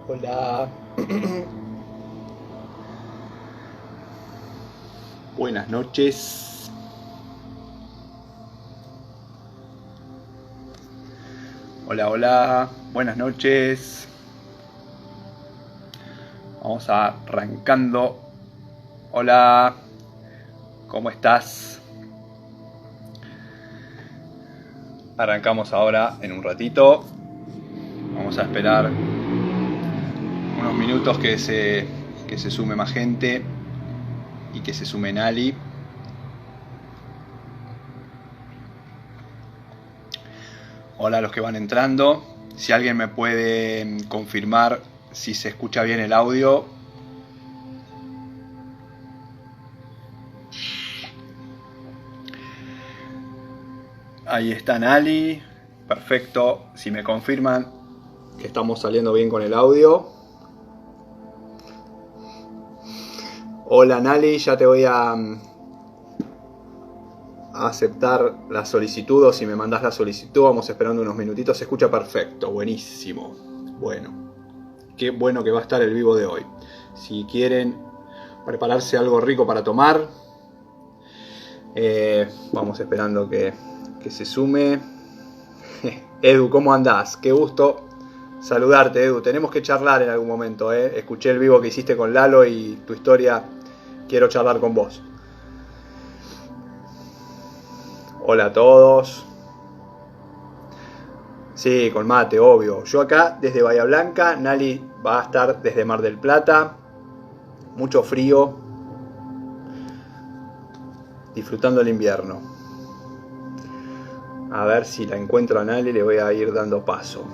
Hola. Buenas noches. Hola, hola. Buenas noches. Vamos arrancando. Hola. ¿Cómo estás? Arrancamos ahora en un ratito. Vamos a esperar unos minutos que se sume más gente y que se sume Nali. Hola a los que van entrando. Si alguien me puede confirmar si se escucha bien el audio. Ahí está Nali. Perfecto. Si me confirman que estamos saliendo bien con el audio. Hola Nali, ya te voy a aceptar la solicitud, o si me mandas la solicitud. Vamos esperando unos minutitos. Se escucha perfecto, buenísimo. Bueno, qué bueno que va a estar el vivo de hoy. Si quieren prepararse algo rico para tomar, vamos esperando que se sume. Edu, ¿cómo andás? Qué gusto saludarte, Edu. Tenemos que charlar en algún momento, ¿eh? Escuché el vivo que hiciste con Lalo y tu historia. Quiero charlar con vos. Hola a todos. Sí, con mate, obvio. Yo acá desde Bahía Blanca, Nali va a estar desde Mar del Plata. Mucho frío. Disfrutando el invierno. A ver si la encuentro a Nali, le voy a ir dando paso.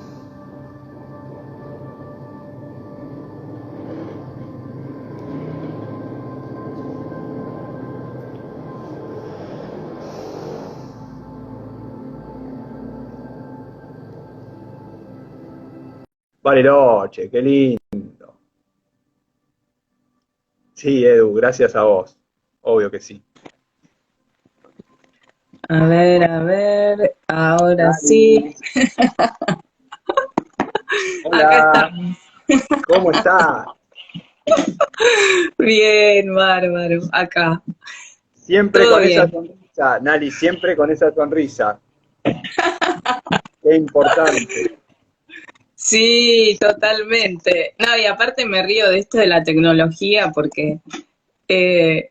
Bariloche, qué lindo. Sí, Edu, gracias a vos. Obvio que sí. A ver, ahora sí, Nali, acá hola, estamos. ¿cómo estás? Bien, bárbaro, acá, Siempre todo con esa bien. sonrisa, Nali, siempre con esa sonrisa. Qué importante. Sí, totalmente. No, y aparte me río de esto de la tecnología porque,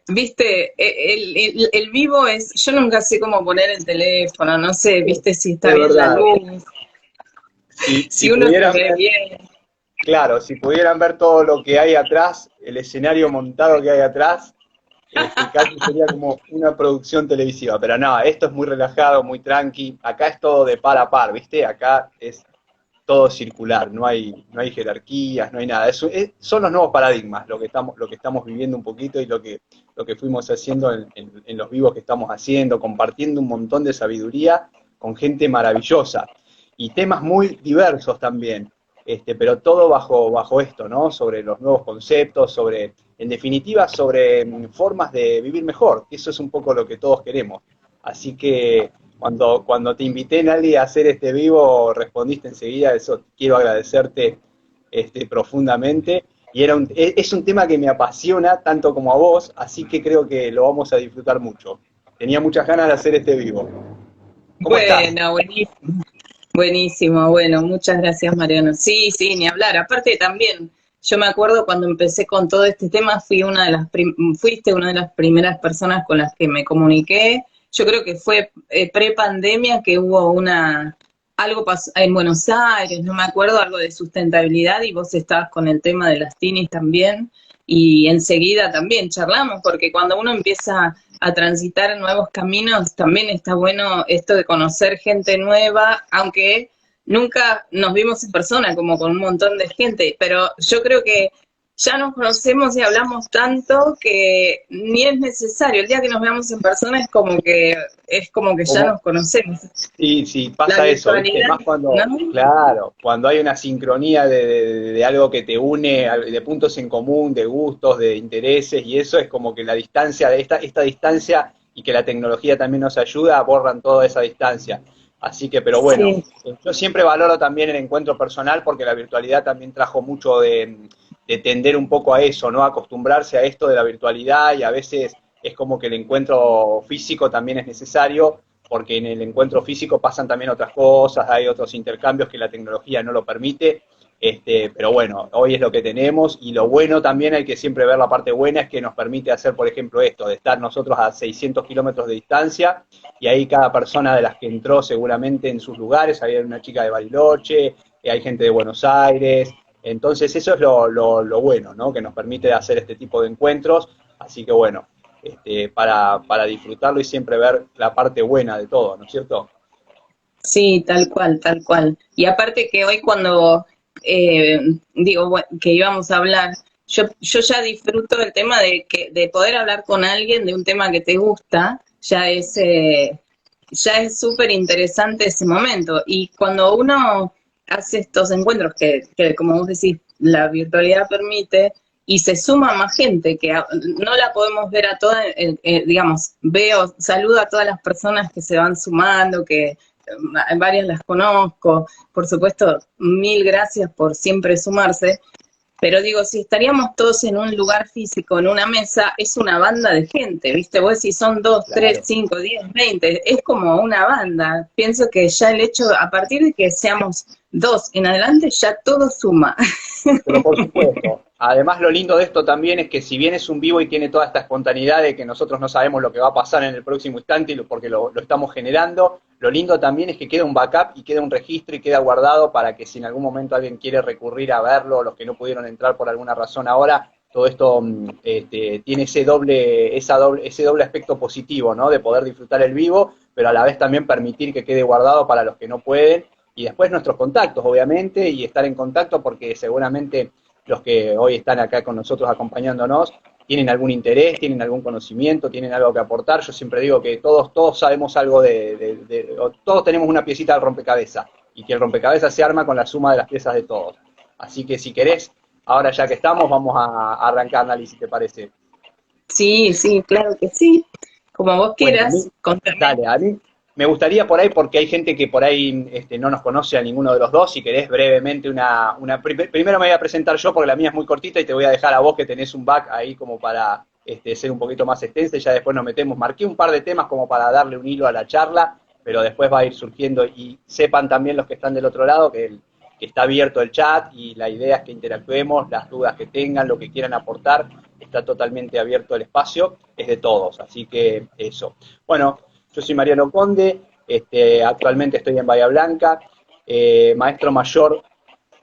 viste, el vivo es, yo nunca sé cómo poner el teléfono, no sé, viste si está Es bien la verdad. luz, Si si uno se pudieran ve ver, bien. claro, si pudieran ver todo lo que hay atrás, el escenario montado que hay atrás, casi sería como una producción televisiva. Pero no, esto es muy relajado, muy tranqui. Acá es todo de par a par, ¿viste? Acá es todo circular, no hay jerarquías, no hay nada. Son los nuevos paradigmas lo que estamos viviendo un poquito y lo que fuimos haciendo en los vivos que estamos haciendo, compartiendo un montón de sabiduría con gente maravillosa y temas muy diversos también, pero todo bajo esto, ¿no? Sobre los nuevos conceptos, en definitiva, sobre formas de vivir mejor, que eso es un poco lo que todos queremos. Así que cuando te invité, Nali, a hacer este vivo, respondiste enseguida. Eso quiero agradecerte profundamente. Y es un tema que me apasiona tanto como a vos, así que creo que lo vamos a disfrutar mucho. Tenía muchas ganas de hacer este vivo. ¿Cómo estás? Bueno, buenísimo. Buenísimo, bueno, muchas gracias Mariano. Sí, sí, ni hablar. Aparte también, yo me acuerdo cuando empecé con todo este tema, fuiste una de las primeras personas con las que me comuniqué. Yo creo que fue pre-pandemia que hubo algo pasó en Buenos Aires, no me acuerdo, algo de sustentabilidad y vos estabas con el tema de las tinis también y enseguida también charlamos, porque cuando uno empieza a transitar nuevos caminos, también está bueno esto de conocer gente nueva, aunque nunca nos vimos en persona como con un montón de gente, pero yo creo que ya nos conocemos y hablamos tanto que ni es necesario. El día que nos veamos en persona es como que ya Como, nos conocemos. sí, sí, La pasa eso, ¿viste? virtualidad, Más ¿no? claro, cuando hay una sincronía de algo que te une, de puntos en común, de gustos, de intereses, y eso es como que la distancia, esta distancia y que la tecnología también nos ayuda, borran toda esa distancia. Así que, pero bueno, Sí. yo siempre valoro también el encuentro personal porque la virtualidad también trajo mucho de tender un poco a eso, ¿no? Acostumbrarse a esto de la virtualidad y a veces es como que el encuentro físico también es necesario porque en el encuentro físico pasan también otras cosas, hay otros intercambios que la tecnología no lo permite, pero bueno, hoy es lo que tenemos y lo bueno también hay que siempre ver la parte buena es que nos permite hacer, por ejemplo, esto, de estar nosotros a 600 kilómetros de distancia y ahí cada persona de las que entró seguramente en sus lugares, había una chica de Bariloche, hay gente de Buenos Aires, entonces eso es lo bueno, ¿no? Que nos permite hacer este tipo de encuentros, así que bueno, para disfrutarlo y siempre ver la parte buena de todo, ¿no es cierto? Sí, tal cual, tal cual. Y aparte que hoy cuando digo que íbamos a hablar, yo ya disfruto el tema de poder hablar con alguien de un tema que te gusta, ya es súper interesante ese momento. Y cuando uno hace estos encuentros que, como vos decís, la virtualidad permite, y se suma más gente, no la podemos ver a todas, digamos, saludo a todas las personas que se van sumando, que varias las conozco, por supuesto, mil gracias por siempre sumarse, pero digo, si estaríamos todos en un lugar físico, en una mesa, es una banda de gente, ¿viste? Vos decís, son 2, 3, Claro. 5, 10, 20, es como una banda. Pienso que ya el hecho, a partir de que seamos dos en adelante, ya todo suma. Pero por supuesto. Además, lo lindo de esto también es que si bien es un vivo y tiene toda esta espontaneidad de que nosotros no sabemos lo que va a pasar en el próximo instante porque lo estamos generando, lo lindo también es que queda un backup y queda un registro y queda guardado para que si en algún momento alguien quiere recurrir a verlo, los que no pudieron entrar por alguna razón ahora, todo esto tiene ese doble aspecto positivo, ¿no? De poder disfrutar el vivo, pero a la vez también permitir que quede guardado para los que no pueden y después nuestros contactos, obviamente, y estar en contacto porque seguramente los que hoy están acá con nosotros acompañándonos tienen algún interés, tienen algún conocimiento, tienen algo que aportar. Yo siempre digo que todos sabemos algo todos tenemos una piecita del rompecabezas y que el rompecabezas se arma con la suma de las piezas de todos. Así que si querés, ahora ya que estamos, vamos a arrancar, Nali, si te parece. Sí, sí, claro que sí. Como vos Bueno, quieras, contame. dale, a mí me gustaría por ahí, porque hay gente que por ahí no nos conoce a ninguno de los dos, si querés brevemente primero me voy a presentar yo porque la mía es muy cortita y te voy a dejar a vos que tenés un back ahí como para ser un poquito más extensa y ya después nos metemos. Marqué un par de temas como para darle un hilo a la charla, pero después va a ir surgiendo y sepan también los que están del otro lado que está abierto el chat y la idea es que interactuemos, las dudas que tengan, lo que quieran aportar, está totalmente abierto el espacio, es de todos, así que eso. Bueno, yo soy Mariano Conde, actualmente estoy en Bahía Blanca, maestro mayor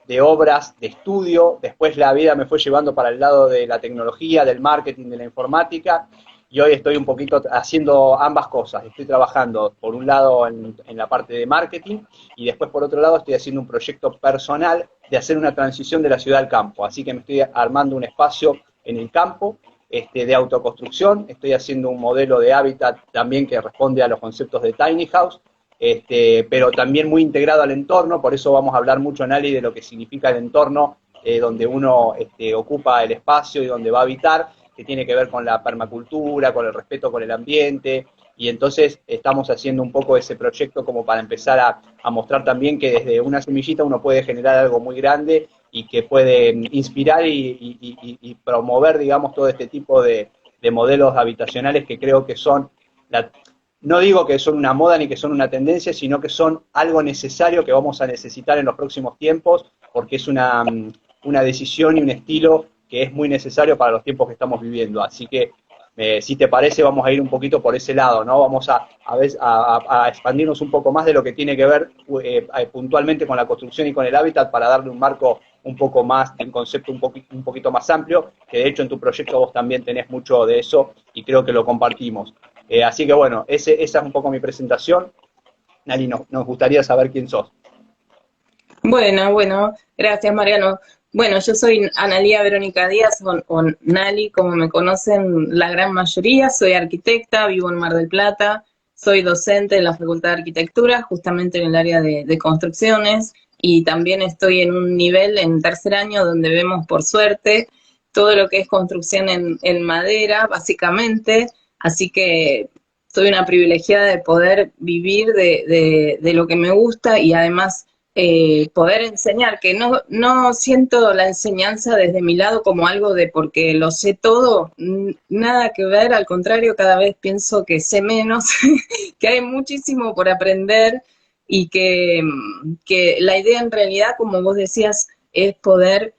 de obras, de estudio, después la vida me fue llevando para el lado de la tecnología, del marketing, de la informática, y hoy estoy un poquito haciendo ambas cosas. Estoy trabajando, por un lado, en la parte de marketing, y después, por otro lado, estoy haciendo un proyecto personal de hacer una transición de la ciudad al campo. Así que me estoy armando un espacio en el campo, de autoconstrucción, estoy haciendo un modelo de hábitat también que responde a los conceptos de Tiny House, pero también muy integrado al entorno, por eso vamos a hablar mucho, Nali, de lo que significa el entorno donde uno ocupa el espacio y donde va a habitar, que tiene que ver con la permacultura, con el respeto por el ambiente, y entonces estamos haciendo un poco ese proyecto como para empezar a mostrar también que desde una semillita uno puede generar algo muy grande y que puede inspirar y promover, digamos, todo este tipo de modelos habitacionales que creo que son no digo que son una moda ni que son una tendencia, sino que son algo necesario que vamos a necesitar en los próximos tiempos, porque es una decisión y un estilo que es muy necesario para los tiempos que estamos viviendo. Así que, si te parece, vamos a ir un poquito por ese lado, ¿no? Vamos a expandirnos un poco más de lo que tiene que ver puntualmente con la construcción y con el hábitat para darle un marco un poco más, un concepto un poquito más amplio, que de hecho en tu proyecto vos también tenés mucho de eso y creo que lo compartimos. Así que bueno, esa es un poco mi presentación. Nali, nos gustaría saber quién sos. Bueno, gracias Mariano. Bueno, yo soy Analía Verónica Díaz, o Nali, como me conocen la gran mayoría. Soy arquitecta, vivo en Mar del Plata, soy docente en la Facultad de Arquitectura, justamente en el área de construcciones, y también estoy en un nivel, en tercer año, donde vemos, por suerte, todo lo que es construcción en madera, básicamente. Así que soy una privilegiada de poder vivir de lo que me gusta y además poder enseñar, que no siento la enseñanza desde mi lado como algo de porque lo sé todo, nada que ver, al contrario, cada vez pienso que sé menos, que hay muchísimo por aprender y que la idea en realidad, como vos decías, es poder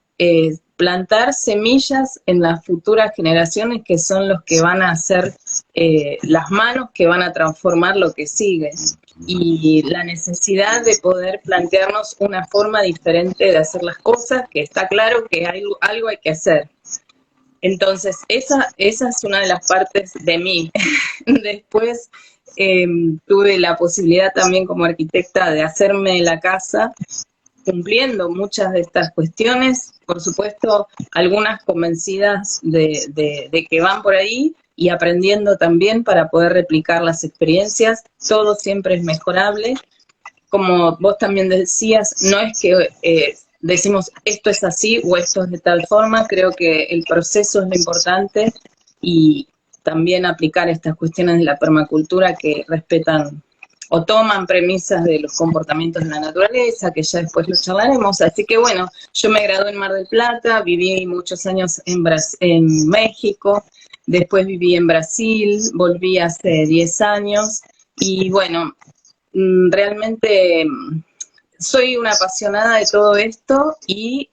plantar semillas en las futuras generaciones que son los que van a hacer las manos que van a transformar lo que sigue. Y la necesidad de poder plantearnos una forma diferente de hacer las cosas, que está claro que algo hay que hacer. Entonces, esa es una de las partes de mí. Después tuve la posibilidad también como arquitecta de hacerme la casa cumpliendo muchas de estas cuestiones, por supuesto, algunas convencidas de que van por ahí y aprendiendo también para poder replicar las experiencias. Todo siempre es mejorable. Como vos también decías, no es que decimos esto es así o esto es de tal forma, creo que el proceso es lo importante y también aplicar estas cuestiones de la permacultura que respetan o toman premisas de los comportamientos de la naturaleza, que ya después lo charlaremos. Así que bueno, yo me gradué en Mar del Plata, viví muchos años en México, después viví en Brasil, volví hace 10 años y bueno, realmente soy una apasionada de todo esto y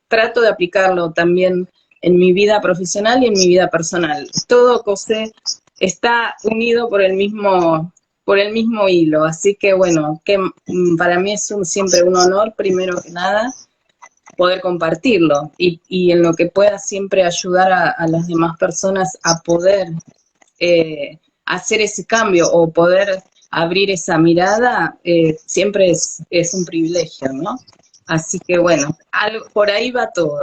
trato de aplicarlo también en mi vida profesional y en mi vida personal. Todo COSE está unido por el mismo hilo, así que bueno, que para mí es siempre un honor, primero que nada, poder compartirlo y en lo que pueda siempre ayudar a las demás personas a poder hacer ese cambio o poder abrir esa mirada, siempre es un privilegio, ¿no? Así que bueno, por ahí va todo.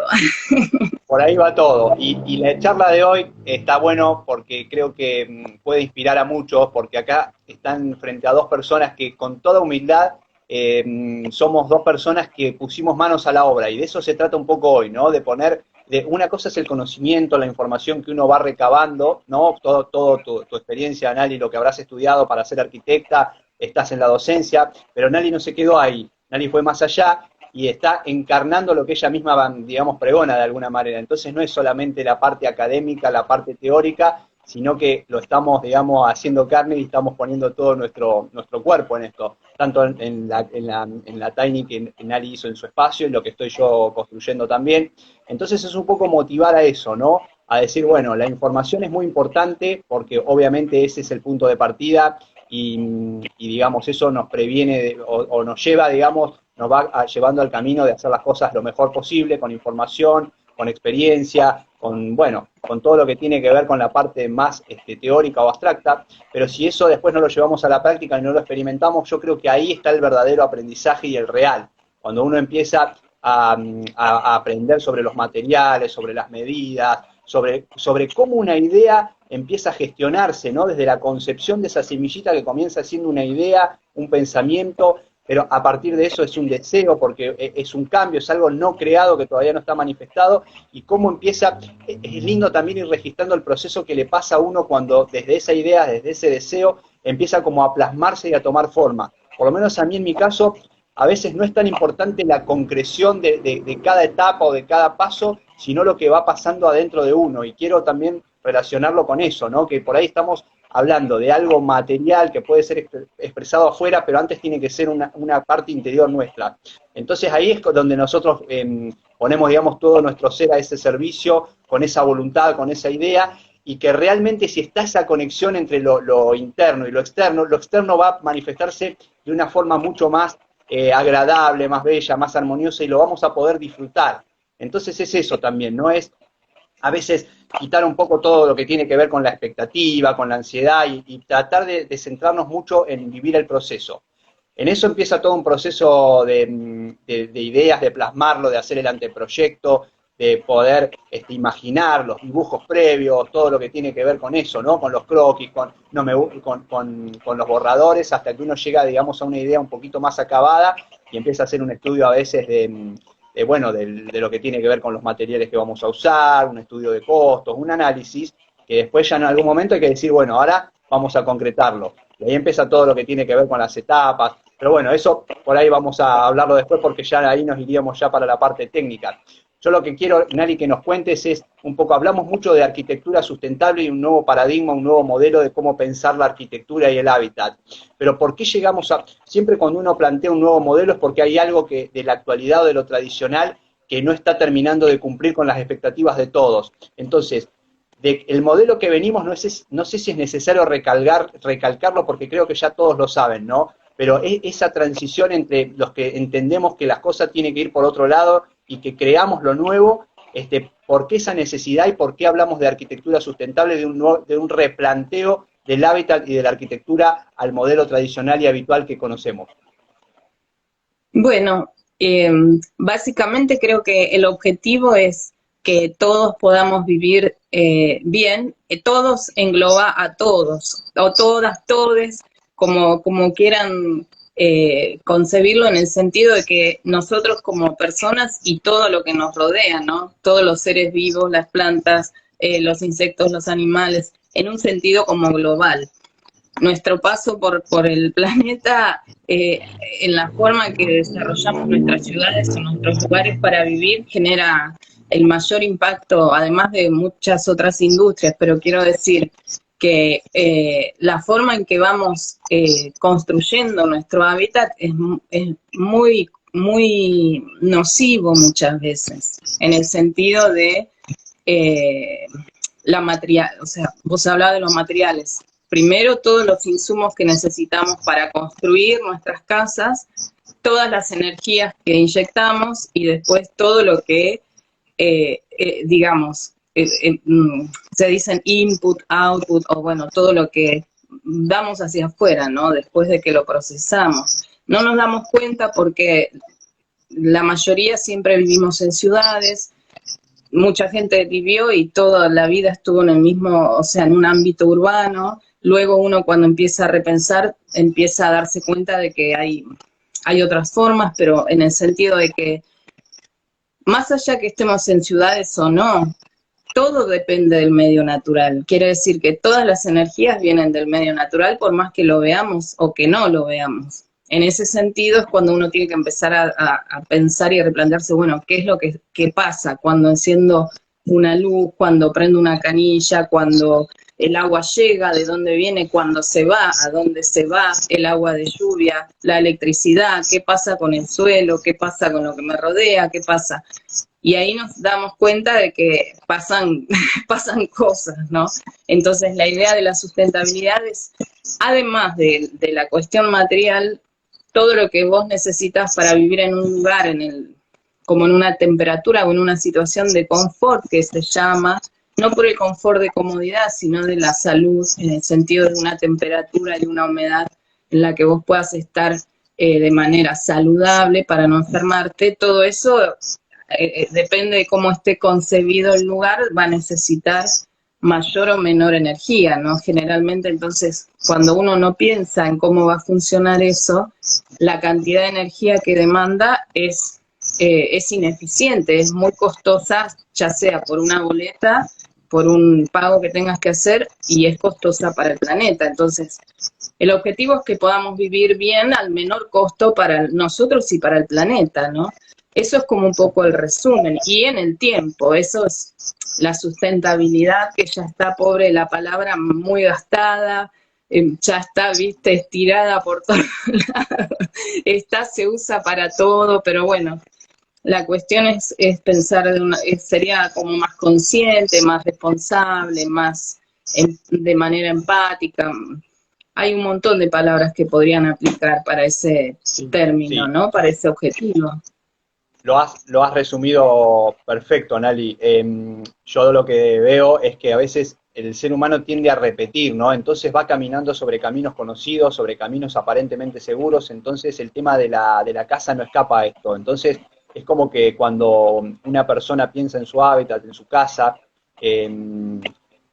Por ahí va todo. Y la charla de hoy está bueno porque creo que puede inspirar a muchos, porque acá están frente a dos personas que con toda humildad somos dos personas que pusimos manos a la obra, y de eso se trata un poco hoy, ¿no? De poner, una cosa es el conocimiento, la información que uno va recabando, ¿no? Todo tu experiencia, Nali, lo que habrás estudiado para ser arquitecta, estás en la docencia, pero Nali no se quedó ahí, Nali fue más allá y está encarnando lo que ella misma, digamos, pregona de alguna manera. Entonces no es solamente la parte académica, la parte teórica, sino que lo estamos, digamos, haciendo carne y estamos poniendo todo nuestro cuerpo en esto, tanto en la Tiny que Nali hizo en su espacio, y lo que estoy yo construyendo también. Entonces es un poco motivar a eso, ¿no? A decir, bueno, la información es muy importante porque obviamente ese es el punto de partida y digamos, eso nos previene o nos lleva, digamos, nos va llevando al camino de hacer las cosas lo mejor posible, con información, con experiencia, bueno, con todo lo que tiene que ver con la parte más teórica o abstracta, pero si eso después no lo llevamos a la práctica y no lo experimentamos, yo creo que ahí está el verdadero aprendizaje y el real. Cuando uno empieza a aprender sobre los materiales, sobre las medidas, sobre cómo una idea empieza a gestionarse, ¿no? Desde la concepción de esa semillita que comienza siendo una idea, un pensamiento, pero a partir de eso es un deseo, porque es un cambio, es algo no creado que todavía no está manifestado, y cómo empieza, es lindo también ir registrando el proceso que le pasa a uno cuando desde esa idea, desde ese deseo, empieza como a plasmarse y a tomar forma. Por lo menos a mí en mi caso, a veces no es tan importante la concreción de cada etapa o de cada paso, sino lo que va pasando adentro de uno, y quiero también relacionarlo con eso, ¿no? Que por ahí estamos hablando de algo material que puede ser expresado afuera, pero antes tiene que ser una parte interior nuestra. Entonces ahí es donde nosotros ponemos, digamos, todo nuestro ser a ese servicio, con esa voluntad, con esa idea, y que realmente si está esa conexión entre lo interno y lo externo va a manifestarse de una forma mucho más agradable, más bella, más armoniosa, y lo vamos a poder disfrutar. Entonces es eso también, ¿no? Es a veces quitar un poco todo lo que tiene que ver con la expectativa, con la ansiedad, y tratar de centrarnos mucho en vivir el proceso. En eso empieza todo un proceso de ideas, de plasmarlo, de hacer el anteproyecto, de poder imaginar los dibujos previos, todo lo que tiene que ver con eso, ¿no? Con los croquis, con los borradores, hasta que uno llega, digamos, a una idea un poquito más acabada y empieza a hacer un estudio a veces de lo que tiene que ver con los materiales que vamos a usar, un estudio de costos, un análisis, que después ya en algún momento hay que decir, bueno, ahora vamos a concretarlo. Y ahí empieza todo lo que tiene que ver con las etapas. Pero bueno, eso por ahí vamos a hablarlo después porque ya ahí nos iríamos ya para la parte técnica. Yo lo que quiero, Nali, que nos cuentes es un poco, hablamos mucho de arquitectura sustentable y un nuevo paradigma, un nuevo modelo de cómo pensar la arquitectura y el hábitat. Pero ¿por qué llegamos a...? Siempre cuando uno plantea un nuevo modelo es porque hay algo que de la actualidad o de lo tradicional que no está terminando de cumplir con las expectativas de todos. Entonces, el modelo que venimos, no sé si es necesario recalcarlo porque creo que ya todos lo saben, ¿no? Pero esa transición entre los que entendemos que las cosas tienen que ir por otro lado y que creamos lo nuevo, ¿por qué esa necesidad y por qué hablamos de arquitectura sustentable, de un replanteo del hábitat y de la arquitectura al modelo tradicional y habitual que conocemos? Bueno, básicamente creo que el objetivo es que todos podamos vivir bien, todos engloba a todos, o todas, todes, como quieran concebirlo, en el sentido de que nosotros como personas y todo lo que nos rodea, ¿no? Todos los seres vivos, las plantas, los insectos, los animales, en un sentido como global. Nuestro paso por el planeta, en la forma que desarrollamos nuestras ciudades o nuestros lugares para vivir, genera el mayor impacto, además de muchas otras industrias, pero quiero decir que la forma en que vamos construyendo nuestro hábitat es muy, muy nocivo muchas veces, en el sentido de la material, o sea, vos hablabas de los materiales. Primero, todos los insumos que necesitamos para construir nuestras casas, todas las energías que inyectamos y después todo lo que, digamos, se dicen input, output, o bueno, todo lo que damos hacia afuera, ¿no? Después de que lo procesamos. No nos damos cuenta porque la mayoría siempre vivimos en ciudades, mucha gente vivió y toda la vida estuvo en el mismo, o sea, en un ámbito urbano. Luego uno cuando empieza a repensar, empieza a darse cuenta de que hay otras formas, pero en el sentido de que más allá que estemos en ciudades o no, todo depende del medio natural. Quiere decir que todas las energías vienen del medio natural, por más que lo veamos o que no lo veamos. En ese sentido es cuando uno tiene que empezar a pensar y a replantearse, bueno, ¿qué es lo que pasa cuando enciendo una luz, cuando prendo una canilla, cuando el agua llega, de dónde viene, cuando se va, a dónde se va, el agua de lluvia, la electricidad, qué pasa con el suelo, qué pasa con lo que me rodea, qué pasa? Y ahí nos damos cuenta de que pasan cosas, ¿no? Entonces la idea de la sustentabilidad es, además de la cuestión material, todo lo que vos necesitas para vivir en un lugar, como en una temperatura o en una situación de confort que se llama, no por el confort de comodidad, sino de la salud, en el sentido de una temperatura y una humedad en la que vos puedas estar de manera saludable para no enfermarte. Todo eso depende de cómo esté concebido el lugar, va a necesitar mayor o menor energía, ¿no? Generalmente, entonces, cuando uno no piensa en cómo va a funcionar eso, la cantidad de energía que demanda es ineficiente, es muy costosa, ya sea por una boleta, por un pago que tengas que hacer, y es costosa para el planeta. Entonces, el objetivo es que podamos vivir bien al menor costo para nosotros y para el planeta, ¿no? Eso es como un poco el resumen. Y en el tiempo, eso es la sustentabilidad, que ya está, pobre la palabra, muy gastada, ya está, viste, estirada por todos lados, se usa para todo, pero bueno, la cuestión es pensar, sería como más consciente, más responsable, más de manera empática. Hay un montón de palabras que podrían aplicar para ese término, sí, ¿no? Para ese objetivo. Lo has resumido perfecto, Nali. Yo lo que veo es que a veces el ser humano tiende a repetir, ¿no? Entonces va caminando sobre caminos conocidos, sobre caminos aparentemente seguros, entonces el tema de la casa no escapa a esto. Entonces es como que cuando una persona piensa en su hábitat, en su casa,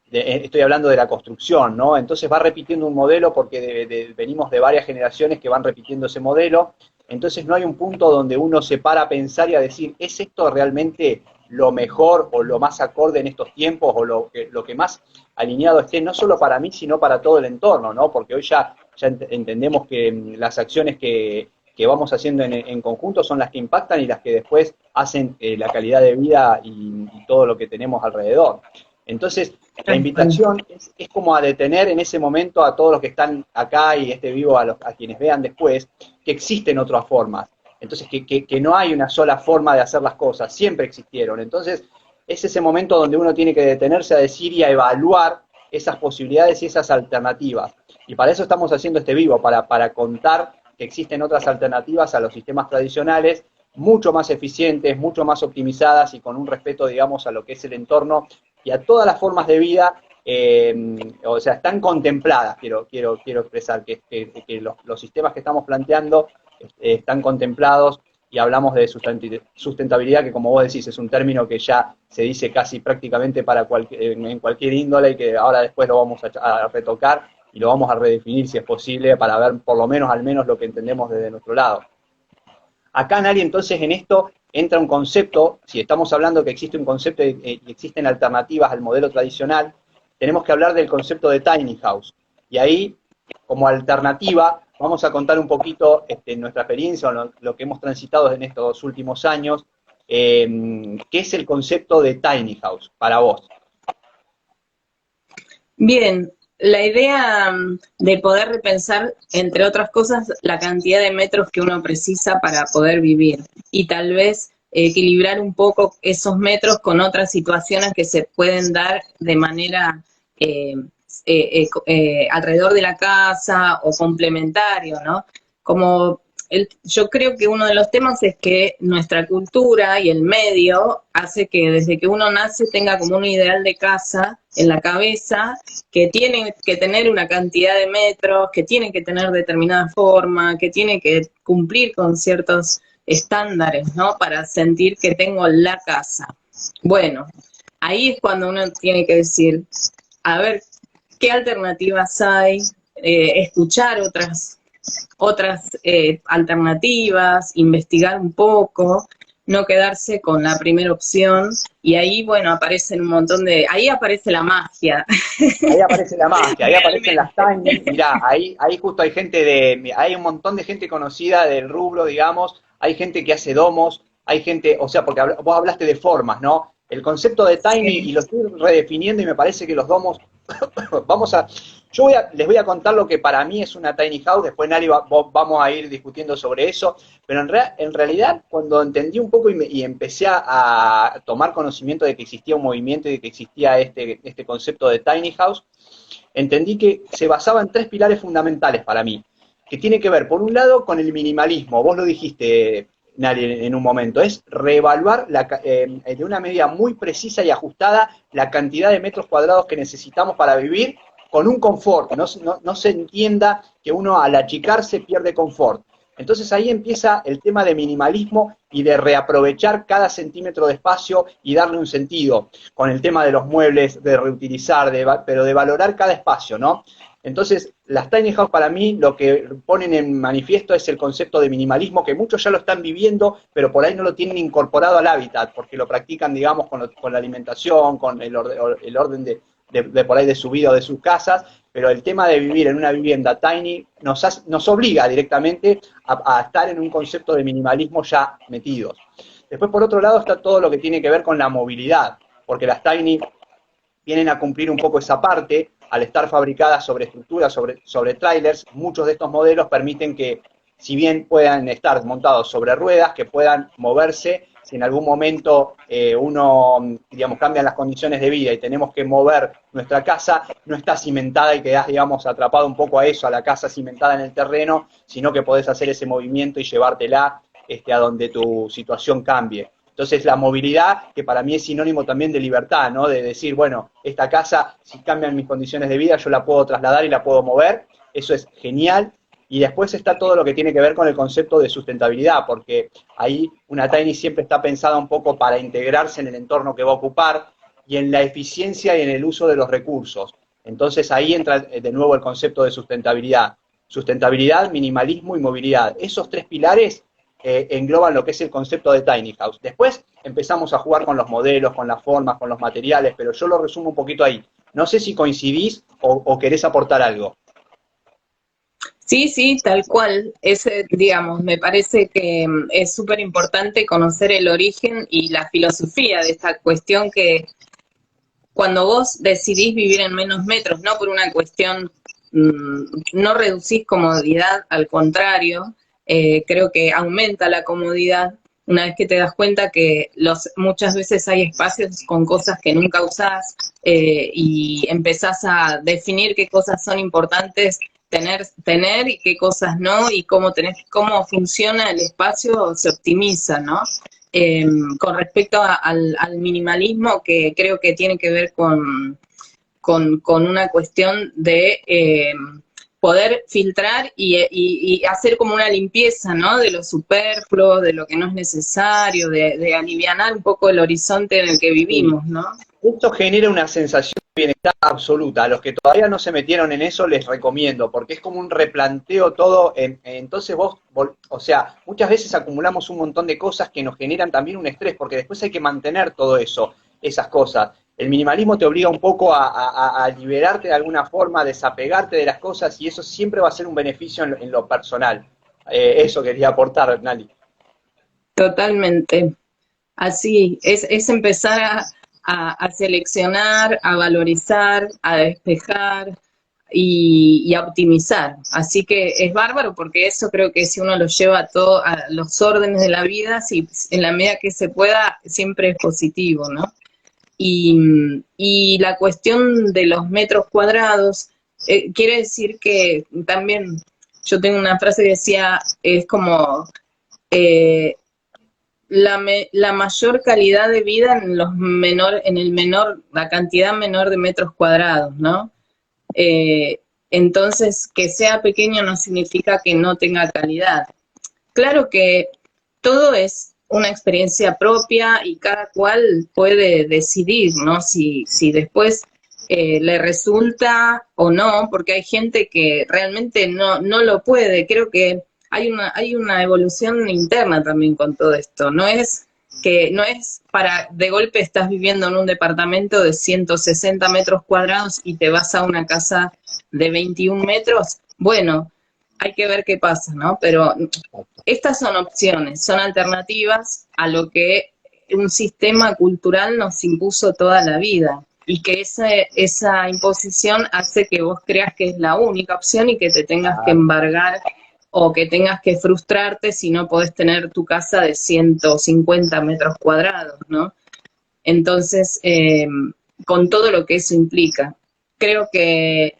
estoy hablando de la construcción, ¿no? Entonces va repitiendo un modelo porque venimos de varias generaciones que van repitiendo ese modelo. Entonces no hay un punto donde uno se para a pensar y a decir, ¿es esto realmente lo mejor o lo más acorde en estos tiempos, o lo que más alineado esté, no solo para mí, sino para todo el entorno, ¿no? Porque hoy ya entendemos que las acciones que vamos haciendo en conjunto son las que impactan y las que después hacen la calidad de vida y todo lo que tenemos alrededor. Entonces, la invitación es como a detener en ese momento a todos los que están acá y vivo, a quienes vean después, que existen otras formas. Entonces, que no hay una sola forma de hacer las cosas, siempre existieron. Entonces, es ese momento donde uno tiene que detenerse a decir y a evaluar esas posibilidades y esas alternativas. Y para eso estamos haciendo este vivo, para contar que existen otras alternativas a los sistemas tradicionales, mucho más eficientes, mucho más optimizadas y con un respeto, digamos, a lo que es el entorno y a todas las formas de vida, o sea, están contempladas, quiero expresar, que los sistemas que estamos planteando están contemplados, y hablamos de sustentabilidad, que como vos decís, es un término que ya se dice casi prácticamente en cualquier índole, y que ahora después lo vamos a retocar y lo vamos a redefinir si es posible, para ver por lo menos, al menos, lo que entendemos desde nuestro lado. Acá, Nali, entonces en esto entra un concepto. Si estamos hablando que existe un concepto y existen alternativas al modelo tradicional, tenemos que hablar del concepto de tiny house. Y ahí, como alternativa, vamos a contar un poquito nuestra experiencia, o lo que hemos transitado en estos últimos años. ¿Qué es el concepto de tiny house para vos? Bien, la idea de poder repensar, entre otras cosas, la cantidad de metros que uno precisa para poder vivir, y tal vez equilibrar un poco esos metros con otras situaciones que se pueden dar de manera alrededor de la casa o complementario, ¿no? Como yo creo que uno de los temas es que nuestra cultura y el medio hace que desde que uno nace tenga como un ideal de casa en la cabeza, que tiene que tener una cantidad de metros, que tiene que tener determinada forma, que tiene que cumplir con ciertos estándares, ¿no? Para sentir que tengo la casa. Bueno, ahí es cuando uno tiene que decir, a ver, ¿qué alternativas hay? Escuchar otras alternativas, investigar un poco, no quedarse con la primera opción, y ahí, bueno, aparecen un montón de... Ahí aparece la magia. Ahí aparece la magia, ahí aparecen las tiny. Mirá, ahí justo hay hay un montón de gente conocida del rubro, digamos, hay gente que hace domos, hay gente, o sea, porque vos hablaste de formas, ¿no? El concepto de tiny, y lo estoy redefiniendo, y me parece que los domos, les voy a contar lo que para mí es una tiny house, después Nari vamos a ir discutiendo sobre eso, pero en realidad, cuando entendí un poco y empecé a tomar conocimiento de que existía un movimiento y de que existía este concepto de tiny house, entendí que se basaba en tres pilares fundamentales para mí, que tiene que ver, por un lado, con el minimalismo. Vos lo dijiste, Nari, en un momento, es reevaluar de una medida muy precisa y ajustada la cantidad de metros cuadrados que necesitamos para vivir con un confort. No se entienda que uno al achicarse pierde confort. Entonces ahí empieza el tema de minimalismo y de reaprovechar cada centímetro de espacio y darle un sentido, con el tema de los muebles, de reutilizar, pero de valorar cada espacio, ¿no? Entonces, las tiny house para mí lo que ponen en manifiesto es el concepto de minimalismo, que muchos ya lo están viviendo, pero por ahí no lo tienen incorporado al hábitat, porque lo practican, digamos, con la alimentación, con el orden de por ahí de su vida o de sus casas, pero el tema de vivir en una vivienda tiny nos obliga directamente a estar en un concepto de minimalismo ya metidos. Después, por otro lado, está todo lo que tiene que ver con la movilidad, porque las tiny vienen a cumplir un poco esa parte. Al estar fabricadas sobre estructuras, sobre trailers, muchos de estos modelos permiten que, si bien puedan estar montados sobre ruedas, que puedan moverse. Si en algún momento uno, digamos, cambian las condiciones de vida y tenemos que mover nuestra casa, no está cimentada y quedás, digamos, atrapado un poco a eso, a la casa cimentada en el terreno, sino que podés hacer ese movimiento y llevártela a donde tu situación cambie. Entonces, la movilidad, que para mí es sinónimo también de libertad, ¿no? De decir, bueno, esta casa, si cambian mis condiciones de vida, yo la puedo trasladar y la puedo mover. Eso es genial. Y después está todo lo que tiene que ver con el concepto de sustentabilidad, porque ahí una tiny siempre está pensada un poco para integrarse en el entorno que va a ocupar y en la eficiencia y en el uso de los recursos. Entonces ahí entra de nuevo el concepto de sustentabilidad. Sustentabilidad, minimalismo y movilidad. Esos tres pilares engloban lo que es el concepto de tiny house. Después empezamos a jugar con los modelos, con las formas, con los materiales, pero yo lo resumo un poquito ahí. No sé si coincidís o querés aportar algo. Sí, sí, tal cual. Digamos, me parece que es súper importante conocer el origen y la filosofía de esta cuestión que cuando vos decidís vivir en menos metros, no por una cuestión, no reducís comodidad, al contrario, creo que aumenta la comodidad una vez que te das cuenta que muchas veces hay espacios con cosas que nunca usás y empezás a definir qué cosas son importantes tener y qué cosas no, y cómo funciona el espacio se optimiza, ¿no? Con respecto al minimalismo, que creo que tiene que ver con una cuestión de poder filtrar y hacer como una limpieza, ¿no? De lo superfluo, de lo que no es necesario, de alivianar un poco el horizonte en el que vivimos, ¿no? Esto genera una sensación de bienestar absoluta. A los que todavía no se metieron en eso les recomiendo, porque es como un replanteo todo. Entonces o sea, muchas veces acumulamos un montón de cosas que nos generan también un estrés, porque después hay que mantener todo eso, esas cosas. El minimalismo te obliga un poco a liberarte de alguna forma, a desapegarte de las cosas, y eso siempre va a ser un beneficio en lo personal. Eso quería aportar, Nali. Totalmente. Así, es empezar a seleccionar, a valorizar, a despejar y a optimizar. Así que es bárbaro porque eso creo que si uno lo lleva a los órdenes de la vida, si, en la medida que se pueda, siempre es positivo, ¿no? Y la cuestión de los metros cuadrados, quiere decir que también, yo tengo una frase que decía, es como... la mayor calidad de vida la cantidad menor de metros cuadrados, ¿no? Entonces, que sea pequeño no significa que no tenga calidad. Claro que todo es una experiencia propia y cada cual puede decidir, ¿no? Si después le resulta o no, porque hay gente que realmente no lo puede. Creo que hay una evolución interna también con todo esto. No es para, de golpe estás viviendo en un departamento de 160 metros cuadrados y te vas a una casa de 21 metros. Bueno, hay que ver qué pasa, ¿no? Pero estas son opciones, son alternativas a lo que un sistema cultural nos impuso toda la vida. Y que esa imposición hace que vos creas que es la única opción y que te tengas que embargar o que tengas que frustrarte si no podés tener tu casa de 150 metros cuadrados, ¿no? Entonces, con todo lo que eso implica, creo que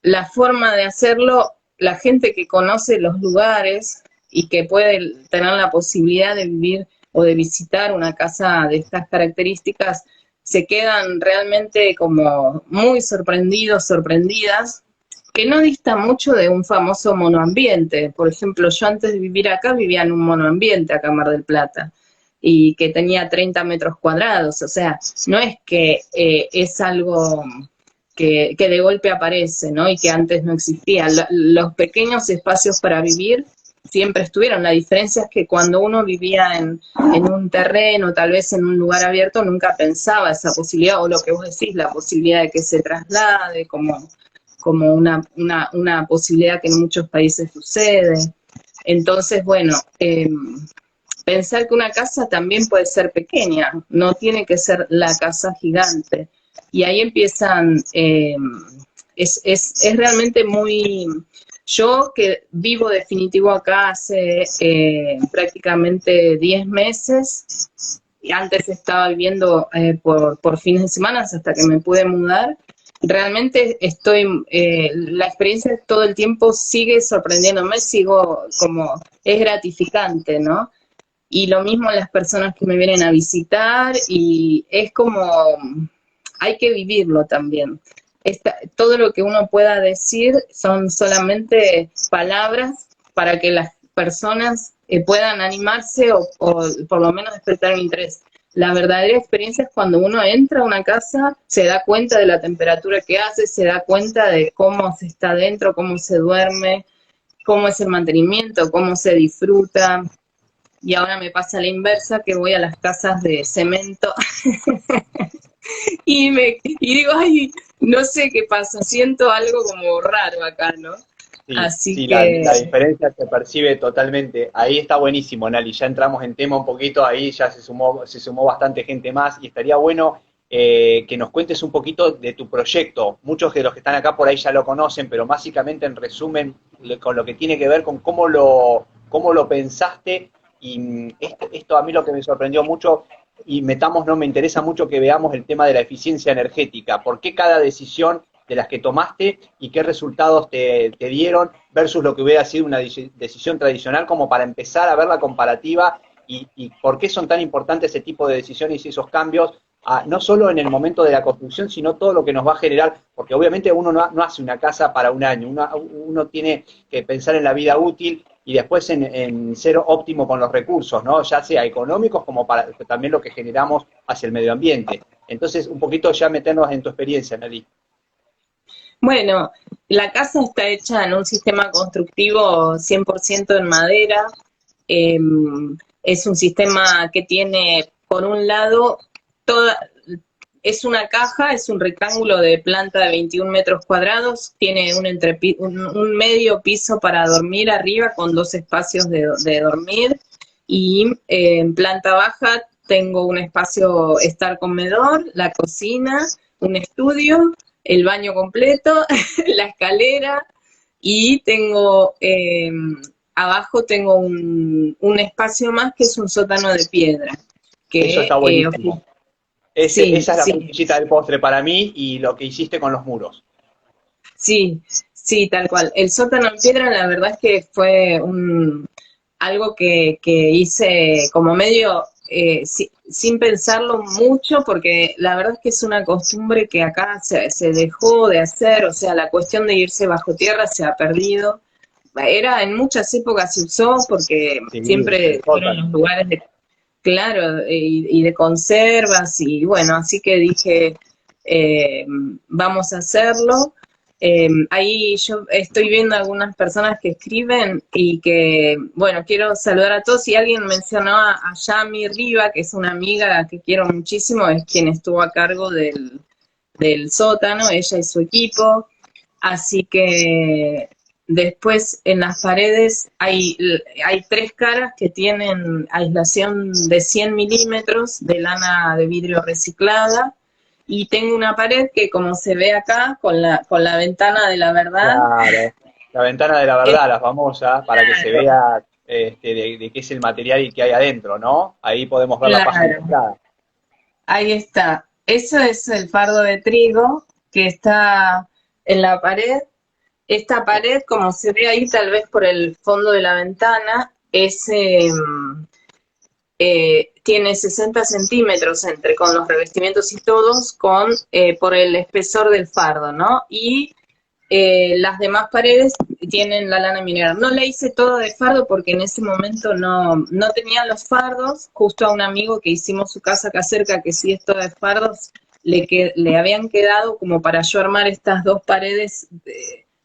la forma de hacerlo, la gente que conoce los lugares y que puede tener la posibilidad de vivir o de visitar una casa de estas características, se quedan realmente como muy sorprendidos, sorprendidas, que no dista mucho de un famoso monoambiente. Por ejemplo, yo antes de vivir acá vivía en un monoambiente acá en Mar del Plata, y que tenía 30 metros cuadrados, o sea, no es que es algo que de golpe aparece, ¿no? Y que antes no existía. Los pequeños espacios para vivir siempre estuvieron. La diferencia es que cuando uno vivía en un terreno, tal vez en un lugar abierto, nunca pensaba esa posibilidad, o lo que vos decís, la posibilidad de que se traslade, como una posibilidad que en muchos países sucede. Entonces, bueno, pensar que una casa también puede ser pequeña, no tiene que ser la casa gigante. Y ahí empiezan, es realmente muy... Yo que vivo definitivo acá hace prácticamente 10 meses, y antes estaba viviendo por fines de semana hasta que me pude mudar, realmente la experiencia todo el tiempo sigue sorprendiéndome, es gratificante, ¿no? Y lo mismo las personas que me vienen a visitar, y es como, hay que vivirlo también. Todo lo que uno pueda decir son solamente palabras para que las personas puedan animarse o por lo menos despertar un interés. La verdadera experiencia es cuando uno entra a una casa, se da cuenta de la temperatura que hace, se da cuenta de cómo se está dentro, cómo se duerme, cómo es el mantenimiento, cómo se disfruta. y ahora me pasa la inversa, que voy a las casas de cemento y digo, ay, no sé qué pasa, siento algo como raro acá, ¿no? Sí, Así sí, que, la diferencia se percibe totalmente. Ahí está buenísimo, Nali. Ya entramos en tema un poquito, ahí ya se sumó bastante gente más y estaría bueno que nos cuentes un poquito de tu proyecto. Muchos de los que están acá por ahí ya lo conocen, pero básicamente en resumen, con lo que tiene que ver con cómo lo pensaste. Y esto a mí lo que me sorprendió mucho, y metamos, no me interesa mucho que veamos el tema de la eficiencia energética. ¿Por qué cada decisión de las que tomaste y qué resultados te dieron versus lo que hubiera sido una decisión tradicional, como para empezar a ver la comparativa y por qué son tan importantes ese tipo de decisiones y esos cambios, no solo en el momento de la construcción, sino todo lo que nos va a generar, porque obviamente uno no hace una casa para un año, uno tiene que pensar en la vida útil y después en ser óptimo con los recursos, ¿no? Ya sea económicos como para también lo que generamos hacia el medio ambiente. Entonces, un poquito ya meternos en tu experiencia, Nelly. bueno, la casa está hecha en un sistema constructivo 100% en madera. Eh, es un sistema que tiene, por un lado, toda, es una caja, es un rectángulo de planta de 21 metros cuadrados, tiene un medio piso para dormir arriba con dos espacios de dormir y en planta baja tengo un espacio estar comedor, la cocina, un estudio, el baño completo, la escalera y tengo abajo tengo un espacio más que es un sótano de piedra Eso que está buenísimo. sí, Esa es la sí, frutillita del postre para mí y lo que hiciste con los muros. sí, sí, tal cual. El sótano en piedra, la verdad es que fue algo que hice como medio sin pensarlo mucho, porque la verdad es que es una costumbre que acá se dejó de hacer, o sea, la cuestión de irse bajo tierra se ha perdido. Era en muchas épocas se usó porque Sí, siempre el fueron sótano. los lugares de, claro, y de conservas, y bueno, así que dije, eh, vamos a hacerlo. Ahí yo estoy viendo algunas personas que escriben y que, bueno, quiero saludar a todos. Y alguien mencionó a Yami Riva, que es una amiga que quiero muchísimo, es quien estuvo a cargo del sótano, ella y su equipo. Así que después en las paredes hay tres caras que tienen aislación de 100 milímetros de lana de vidrio reciclada y tengo una pared que como se ve acá con la ventana de la verdad, Claro. La ventana de la es verdad, la famosa, para que se claro, vea de qué es el material y qué hay adentro, ¿no? Ahí podemos ver la página de claro, entrada. ahí está. Eso es el fardo de trigo que está en la pared. Esta pared, como se ve ahí tal vez por el fondo de la ventana, tiene 60 centímetros entre con los revestimientos y todos, por el espesor del fardo, ¿no? Y las demás paredes tienen la lana mineral. No la hice todo de fardo porque en ese momento no tenía los fardos. Justo a un amigo que hicimos su casa acá cerca, que sí es toda de fardos, le habían quedado como para yo armar estas dos paredes,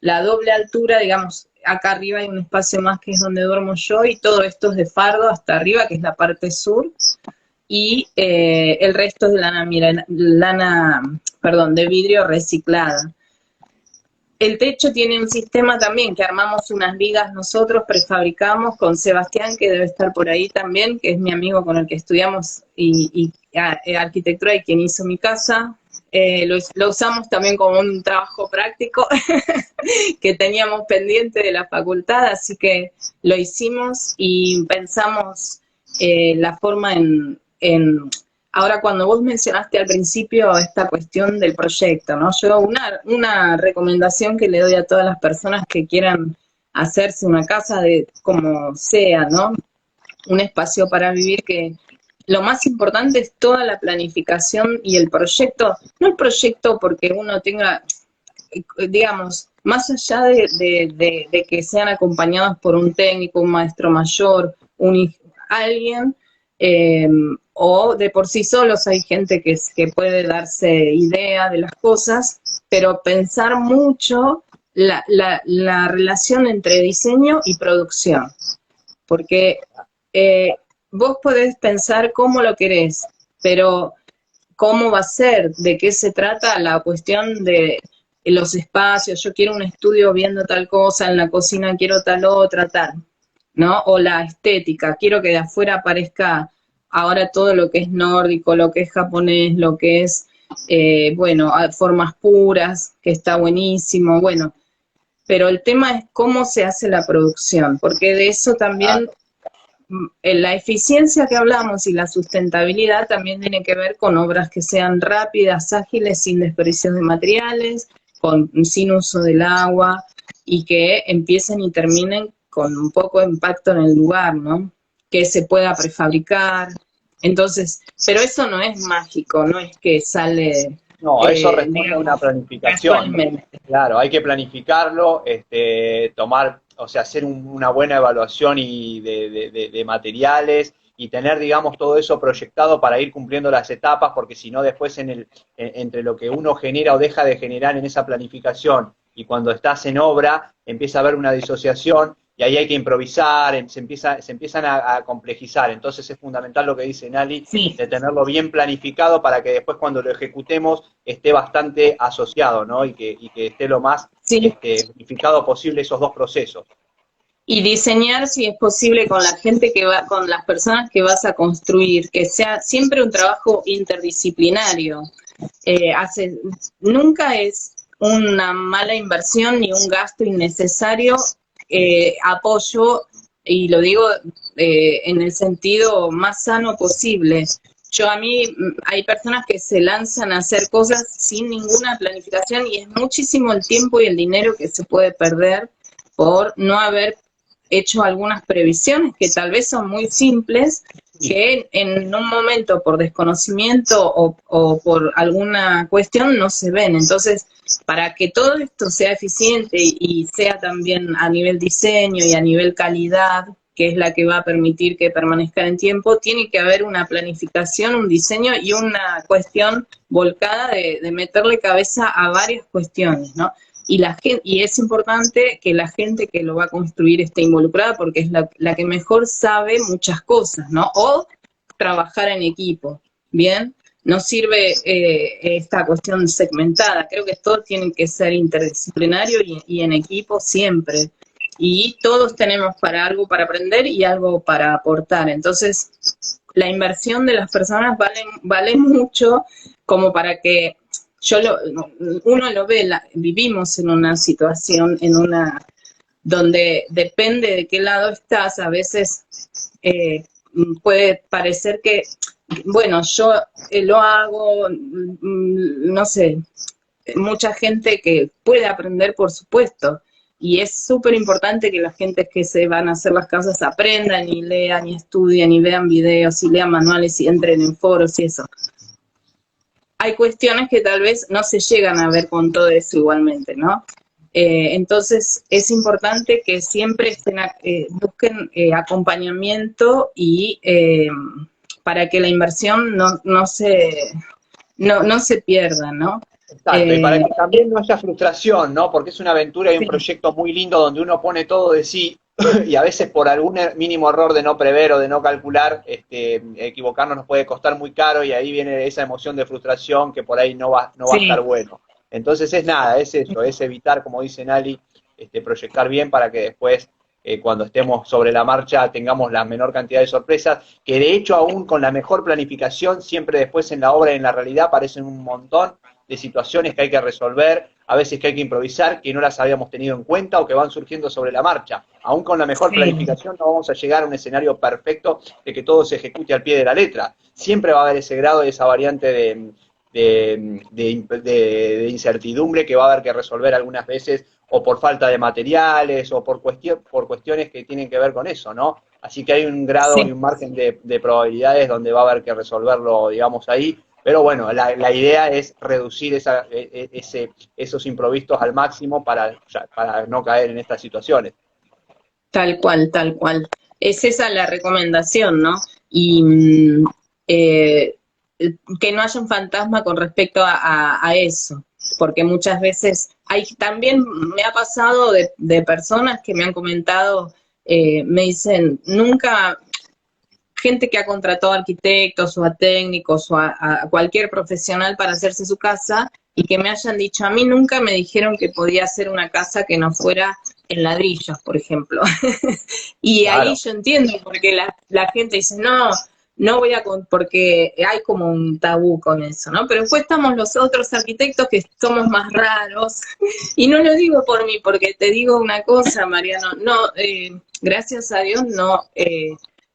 la doble altura, digamos, acá arriba hay un espacio más que es donde duermo yo y todo esto es de fardo hasta arriba, que es la parte sur, y el resto es de perdón, de vidrio reciclada. El techo tiene un sistema también que armamos unas vigas nosotros, prefabricamos con Sebastián, que debe estar por ahí también, que es mi amigo con el que estudiamos arquitectura y quien hizo mi casa. Lo usamos también como un trabajo práctico que teníamos pendiente de la facultad, así que lo hicimos y pensamos la forma Ahora, cuando vos mencionaste al principio esta cuestión del proyecto, ¿no? Yo una recomendación que le doy a todas las personas que quieran hacerse una casa de como sea, ¿no? Un espacio para vivir, que lo más importante es toda la planificación y el proyecto, no el proyecto porque uno tenga, digamos, más allá de que sean acompañados por un técnico, un maestro mayor, alguien, eh, o de por sí solos hay gente que puede darse idea de las cosas, pero pensar mucho la relación entre diseño y producción, porque vos podés pensar cómo lo querés, pero cómo va a ser, de qué se trata la cuestión de los espacios, yo quiero un estudio viendo tal cosa, en la cocina quiero tal otra, tal, ¿no? O la estética, quiero que de afuera aparezca ahora todo lo que es nórdico, lo que es japonés, lo que es, bueno, formas puras, que está buenísimo, bueno, pero el tema es cómo se hace la producción, porque de eso también la eficiencia que hablamos y la sustentabilidad también tiene que ver con obras que sean rápidas, ágiles, sin desperdicios de materiales, sin uso del agua y que empiecen y terminen con un poco de impacto en el lugar, ¿no? Que se pueda prefabricar. Entonces, pero eso no es mágico, no es que sale, No, eso responde a una digamos, planificación. casualmente. Claro, hay que planificarlo, tomar, o sea, hacer una buena evaluación y de materiales y tener, digamos, todo eso proyectado para ir cumpliendo las etapas, porque si no después entre lo que uno genera o deja de generar en esa planificación y cuando estás en obra, empieza a haber una disociación y ahí hay que improvisar, se empiezan a complejizar. Entonces es fundamental lo que dice Nali, Sí, de tenerlo bien planificado para que después cuando lo ejecutemos esté bastante asociado, ¿no? Y que esté lo más sí. unificado posible esos dos procesos. Y diseñar, si es posible, con la gente que va, con las personas que vas a construir, que sea siempre un trabajo interdisciplinario. Hace, nunca es una mala inversión ni un gasto innecesario, apoyo, y lo digo en el sentido más sano posible. Yo a mí, hay personas que se lanzan a hacer cosas sin ninguna planificación y es muchísimo el tiempo y el dinero que se puede perder por no haber hecho algunas previsiones que tal vez son muy simples, que en un momento por desconocimiento o por alguna cuestión no se ven. Entonces, para que todo esto sea eficiente y sea también a nivel diseño y a nivel calidad, que es la que va a permitir que permanezca en tiempo, tiene que haber una planificación, un diseño y una cuestión volcada de meterle cabeza a varias cuestiones, ¿no? Y es importante que la gente que lo va a construir esté involucrada porque es la que mejor sabe muchas cosas, ¿no? O trabajar en equipo, ¿bien? No sirve esta cuestión segmentada, creo que todo tiene que ser interdisciplinario y en equipo siempre. Y todos tenemos para algo para aprender y algo para aportar. Entonces, la inversión de las personas vale mucho como para que uno lo ve, vivimos en una situación, donde depende de qué lado estás, a veces puede parecer que, bueno, yo lo hago, no sé, mucha gente que puede aprender, por supuesto, y es súper importante que la gente que se van a hacer las casas aprendan y lean y estudien y vean videos y lean manuales y entren en foros y eso. Hay cuestiones que tal vez no se llegan a ver con todo eso igualmente, ¿no? Entonces es importante que siempre busquen acompañamiento y para que la inversión no se pierda, ¿no? Exacto, y para que también no haya frustración, ¿no? Porque es una aventura y un Sí, proyecto muy lindo donde uno pone todo de sí y a veces por algún mínimo error de no prever o de no calcular, equivocarnos nos puede costar muy caro y ahí viene esa emoción de frustración que por ahí no va a estar sí, bueno. Entonces es nada, es eso, es evitar, como dice Nali, proyectar bien para que después, cuando estemos sobre la marcha, tengamos la menor cantidad de sorpresas, que de hecho aún con la mejor planificación, siempre después en la obra y en la realidad aparecen un montón de situaciones que hay que resolver, a veces que hay que improvisar, que no las habíamos tenido en cuenta o que van surgiendo sobre la marcha. Aún con la mejor sí, planificación no vamos a llegar a un escenario perfecto de que todo se ejecute al pie de la letra. Siempre va a haber ese grado, esa variante de incertidumbre que va a haber que resolver algunas veces o por falta de materiales o por cuestiones que tienen que ver con eso, ¿no? Así que hay un grado y sí. un margen de probabilidades donde va a haber que resolverlo, digamos, ahí. Pero bueno, la idea es reducir esos imprevistos al máximo para no caer en estas situaciones. Tal cual, tal cual. Es esa la recomendación, ¿no? Y que no haya un fantasma con respecto a eso, porque muchas veces también me ha pasado de personas que me han comentado, me dicen, nunca gente que ha contratado arquitectos o a técnicos o a cualquier profesional para hacerse su casa y que me hayan dicho, a mí nunca me dijeron que podía hacer una casa que no fuera en ladrillos, por ejemplo. Y ahí Claro. yo entiendo, porque la gente dice, no, no voy a, porque hay como un tabú con eso, ¿no? Pero después estamos los otros arquitectos que somos más raros, y no lo digo por mí, porque te digo una cosa, Mariano, no, gracias a Dios no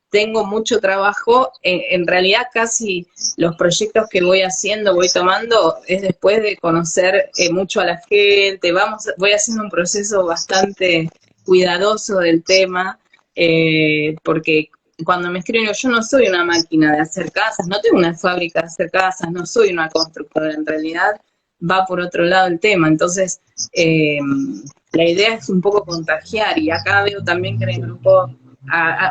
tengo mucho trabajo, en realidad casi los proyectos que voy haciendo, voy tomando, es después de conocer mucho a la gente, voy haciendo un proceso bastante cuidadoso del tema, porque cuando me escriben, yo no soy una máquina de hacer casas, no tengo una fábrica de hacer casas, no soy una constructora, en realidad va por otro lado el tema, entonces la idea es un poco contagiar, y acá veo también que en el grupo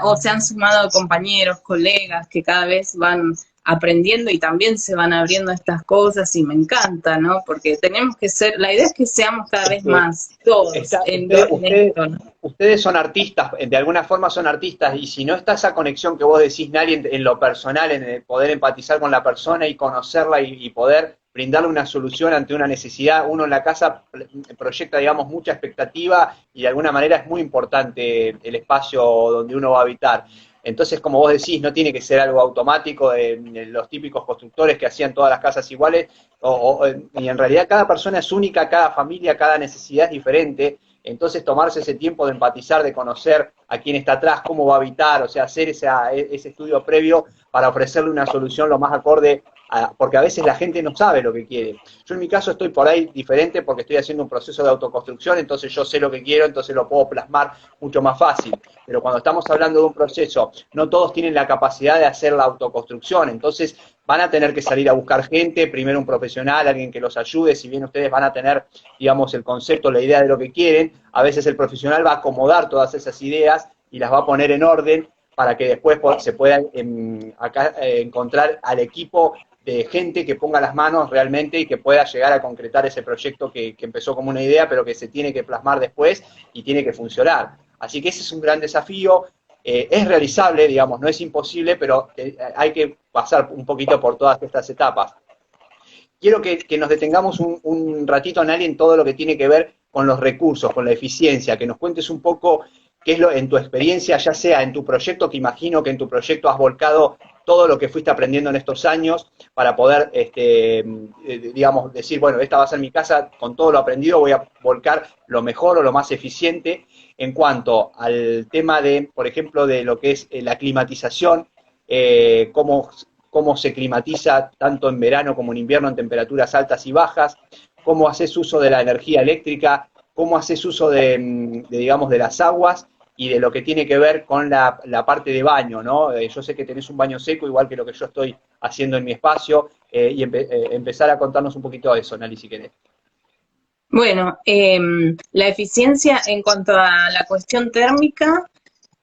o se han sumado compañeros, colegas que cada vez van aprendiendo y también se van abriendo estas cosas, y me encanta, ¿no? Porque tenemos que ser, la idea es que seamos cada vez más todos en esto, ¿no? Ustedes son artistas, de alguna forma son artistas, y si no está esa conexión que vos decís, Nali, en lo personal, en el poder empatizar con la persona y conocerla y poder brindarle una solución ante una necesidad, uno en la casa proyecta, digamos, mucha expectativa y de alguna manera es muy importante el espacio donde uno va a habitar. Entonces, como vos decís, no tiene que ser algo automático de los típicos constructores que hacían todas las casas iguales, y en realidad cada persona es única, cada familia, cada necesidad es diferente. Entonces, tomarse ese tiempo de empatizar, de conocer a quién está atrás, cómo va a habitar, o sea, hacer ese estudio previo para ofrecerle una solución lo más acorde, porque a veces la gente no sabe lo que quiere. Yo en mi caso estoy por ahí diferente porque estoy haciendo un proceso de autoconstrucción, entonces yo sé lo que quiero, entonces lo puedo plasmar mucho más fácil. Pero cuando estamos hablando de un proceso, no todos tienen la capacidad de hacer la autoconstrucción, entonces van a tener que salir a buscar gente, primero un profesional, alguien que los ayude, si bien ustedes van a tener, digamos, el concepto, la idea de lo que quieren, a veces el profesional va a acomodar todas esas ideas y las va a poner en orden para que después se pueda encontrar al equipo de gente que ponga las manos realmente y que pueda llegar a concretar ese proyecto que empezó como una idea, pero que se tiene que plasmar después y tiene que funcionar. Así que ese es un gran desafío. Es realizable, digamos, no es imposible, pero hay que pasar un poquito por todas estas etapas. Quiero que nos detengamos un ratito, Nali, en todo lo que tiene que ver con los recursos, con la eficiencia, que nos cuentes un poco qué es en tu experiencia, ya sea en tu proyecto, que imagino que en tu proyecto has volcado todo lo que fuiste aprendiendo en estos años para poder, digamos, decir, bueno, esta va a ser mi casa, con todo lo aprendido voy a volcar lo mejor o lo más eficiente en cuanto al tema de, por ejemplo, de lo que es la climatización, cómo se climatiza tanto en verano como en invierno en temperaturas altas y bajas, cómo haces uso de la energía eléctrica, cómo haces uso digamos, de las aguas y de lo que tiene que ver con la parte de baño, ¿no? Yo sé que tenés un baño seco, igual que lo que yo estoy haciendo en mi espacio, y empezar a contarnos un poquito de eso, Nali, si querés. Bueno, la eficiencia en cuanto a la cuestión térmica,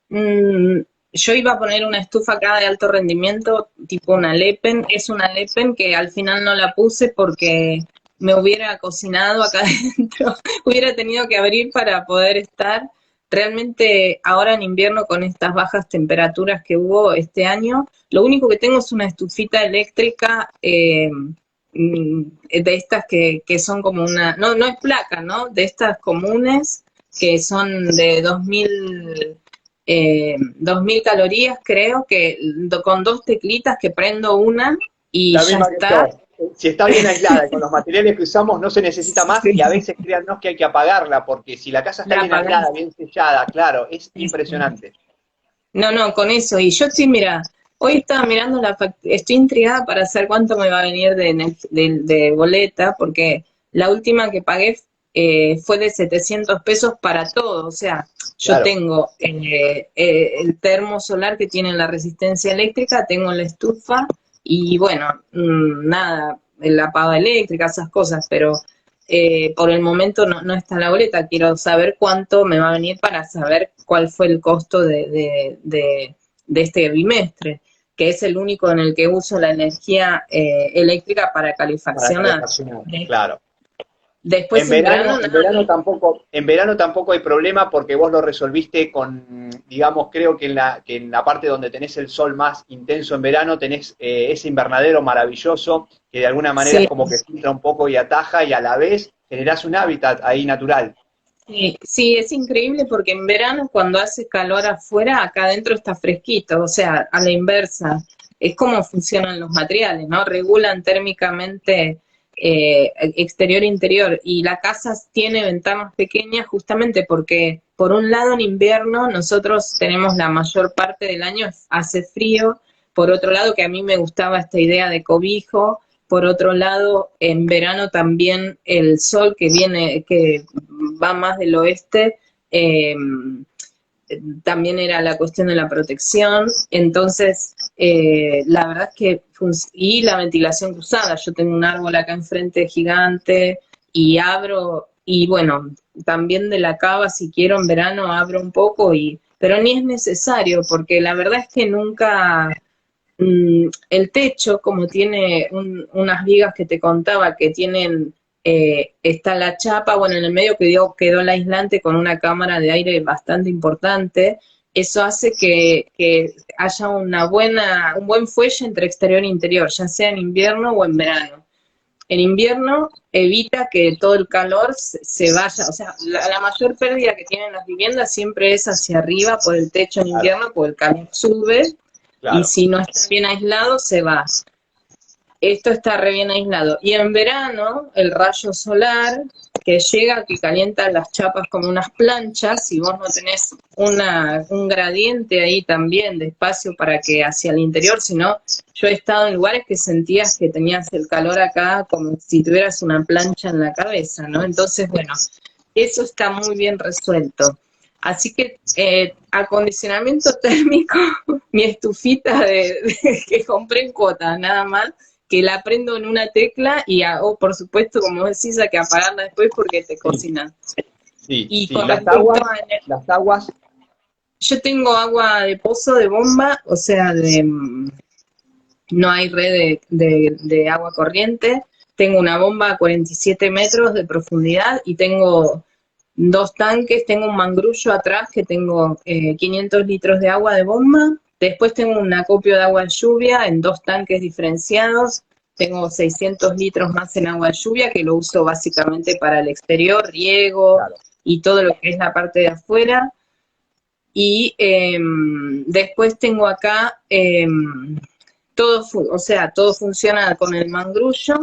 yo iba a poner una estufa acá de alto rendimiento, tipo una Lepen, es una Lepen que al final no la puse porque me hubiera cocinado acá adentro, hubiera tenido que abrir para poder estar. Realmente ahora en invierno con estas bajas temperaturas que hubo este año, lo único que tengo es una estufita eléctrica de estas que son como una, no es placa, ¿no? De estas comunes que son de 2000 calorías, creo, que con 2 teclitas que prendo una y La ya misma está. que yo. Si está bien aislada y con los materiales que usamos no se necesita más, y a veces créannos que hay que apagarla, porque si la casa está La bien apagás. aislada, bien sellada, claro, es impresionante. No, con eso. Y yo estoy, mira, hoy estaba mirando estoy intrigada para saber cuánto me va a venir de boleta, porque la última que pagué fue de 700 pesos para todo. O sea, yo Claro. tengo el termo solar que tiene la resistencia eléctrica, tengo la estufa y bueno, nada, la paga eléctrica, esas cosas, pero por el momento no está la boleta. Quiero saber cuánto me va a venir para saber cuál fue el costo de este bimestre, que es el único en el que uso la energía eléctrica para Para calefaccionar. calefaccionar, claro. Después En verano tampoco hay problema porque vos lo resolviste con, digamos, creo que en la parte donde tenés el sol más intenso en verano tenés ese invernadero maravilloso que de alguna manera es sí, como que filtra un poco y ataja y a la vez generás un hábitat ahí natural. sí, sí, es increíble porque en verano cuando hace calor afuera, acá adentro está fresquito, o sea, a la inversa. Es como funcionan los materiales, ¿no? Regulan térmicamente exterior e interior. Y la casa tiene ventanas pequeñas justamente porque, por un lado, en invierno nosotros tenemos la mayor parte del año, hace frío. Por otro lado, que a mí me gustaba esta idea de cobijo. Por otro lado, en verano también el sol que viene, que va más del oeste, también era la cuestión de la protección. Entonces, la verdad es que, y la ventilación cruzada, yo tengo un árbol acá enfrente gigante y abro, y bueno, también de la cava, si quiero en verano abro un poco, pero ni es necesario, porque la verdad es que nunca, el techo, como tiene unas vigas que te contaba que tienen, está la chapa, bueno, en el medio quedó el aislante con una cámara de aire bastante importante. Eso hace que haya un buen fuelle entre exterior e interior, ya sea en invierno o en verano. En invierno evita que todo el calor se vaya, o sea, la mayor pérdida que tienen las viviendas siempre es hacia arriba por el techo en Claro, invierno, porque el calor sube y claro. si no está bien aislado, se va. Esto está re bien aislado. Y en verano, el rayo solar que llega, que calienta las chapas como unas planchas, si vos no tenés un gradiente ahí también de espacio para que hacia el interior, sino yo he estado en lugares que sentías que tenías el calor acá como si tuvieras una plancha en la cabeza, ¿no? Entonces, bueno, eso está muy bien resuelto. Así que acondicionamiento térmico, mi estufita que compré en cuota, nada más, que la prendo en una tecla y hago, por supuesto, como decís, hay que apagarla después porque te Sí, cocinan. sí, Y sí. con respecto a... Las aguas, Yo tengo agua de pozo, de bomba, o sea, no hay red de agua corriente. Tengo una bomba a 47 metros de profundidad y tengo dos tanques, tengo un mangrullo atrás que tengo 500 litros de agua de bomba, después tengo un acopio de agua de lluvia en dos tanques diferenciados, tengo 600 litros más en agua de lluvia que lo uso básicamente para el exterior, riego claro. y todo lo que es la parte de afuera. Y después tengo acá todo, o sea, todo funciona con el mangrullo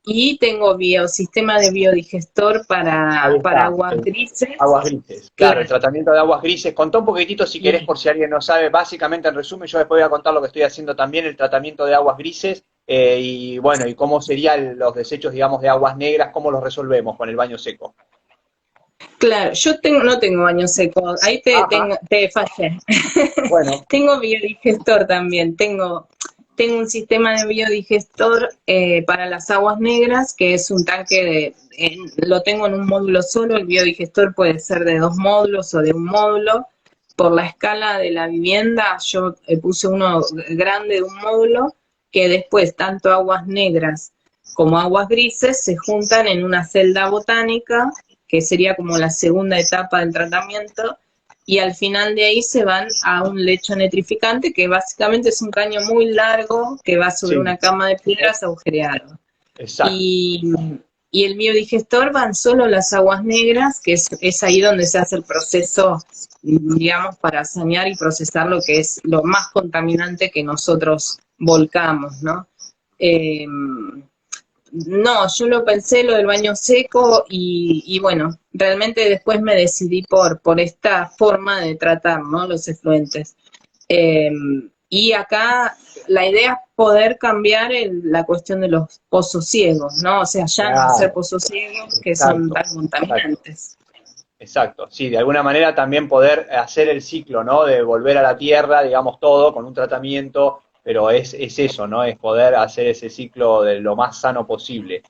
y tengo sistema de biodigestor Ahí para está. aguas grises. Aguas grises, claro, el Claro, tratamiento de aguas grises. Contá un poquitito si querés, sí. por si alguien no sabe, básicamente en resumen, yo después voy a contar lo que estoy haciendo también, el tratamiento de aguas grises, y bueno, y cómo serían los desechos, digamos, de aguas negras, cómo los resolvemos con el baño seco. Claro, no tengo baño seco, ahí Ajá, te fallé. bueno, Tengo biodigestor también, tengo un sistema de biodigestor para las aguas negras, que es un tanque lo tengo en un módulo solo, el biodigestor puede ser de 2 módulos o de un módulo. Por la escala de la vivienda, yo puse uno grande de un módulo, que después tanto aguas negras como aguas grises se juntan en una celda botánica, que sería como la segunda etapa del tratamiento, y al final de ahí se van a un lecho nitrificante, que básicamente es un caño muy largo que va sobre sí, una cama de piedras agujereado. exacto. Y, y el biodigestor van solo las aguas negras, que es ahí donde se hace el proceso, digamos, para sanear y procesar lo que es lo más contaminante que nosotros volcamos, ¿no? Eh, no, yo lo pensé, lo del baño seco, y bueno, realmente después me decidí por esta forma de tratar, ¿no? Los efluentes. Eh, y acá la idea es poder cambiar la cuestión de los pozos ciegos, ¿no? O sea, ya no hacer Claro, pozos ciegos que son exacto, tan exacto. contaminantes. Exacto, sí, de alguna manera también poder hacer el ciclo, ¿no? De volver a la tierra, digamos, todo con un tratamiento, pero es eso, ¿no? Es poder hacer ese ciclo de lo más sano posible.